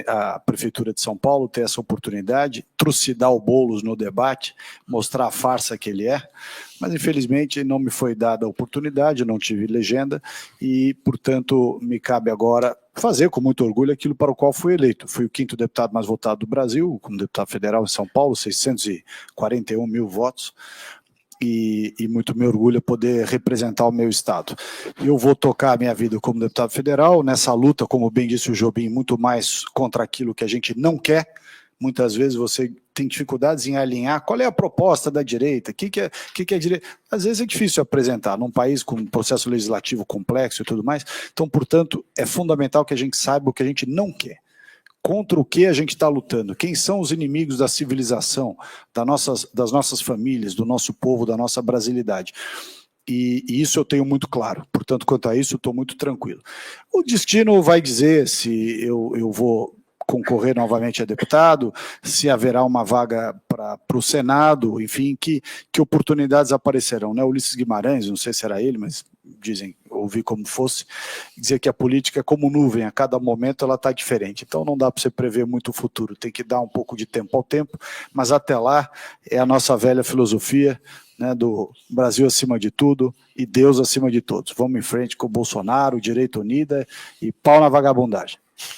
à Prefeitura de São Paulo, ter essa oportunidade, trucidar o Boulos no debate, mostrar a farsa que ele é, mas infelizmente não me foi dada a oportunidade, não tive legenda e, portanto, me cabe agora fazer com muito orgulho aquilo para o qual fui eleito. Fui o 5º deputado mais votado do Brasil, como deputado federal em São Paulo, 641 mil votos, e muito me orgulho poder representar o meu estado. Eu vou tocar a minha vida como deputado federal, nessa luta, como bem disse o Jobim, muito mais contra aquilo que a gente não quer. Muitas vezes você tem dificuldades em alinhar qual é a proposta da direita, o que é direita. Às vezes é difícil apresentar num país com um processo legislativo complexo e tudo mais. Então, portanto, é fundamental que a gente saiba o que a gente não quer. Contra o que a gente está lutando, quem são os inimigos da civilização, das nossas famílias, do nosso povo, da nossa brasilidade. E isso eu tenho muito claro, portanto, quanto a isso, eu estou muito tranquilo. O destino vai dizer se eu vou concorrer novamente a deputado, se haverá uma vaga para o Senado, enfim, que oportunidades aparecerão, né? Ulisses Guimarães, não sei se era ele, mas dizem, ouvi como fosse, dizer que a política é como nuvem, a cada momento ela está diferente, então não dá para você prever muito o futuro, tem que dar um pouco de tempo ao tempo, mas até lá é a nossa velha filosofia, né, do Brasil acima de tudo e Deus acima de todos. Vamos em frente com o Bolsonaro, direita unida e pau na vagabundagem.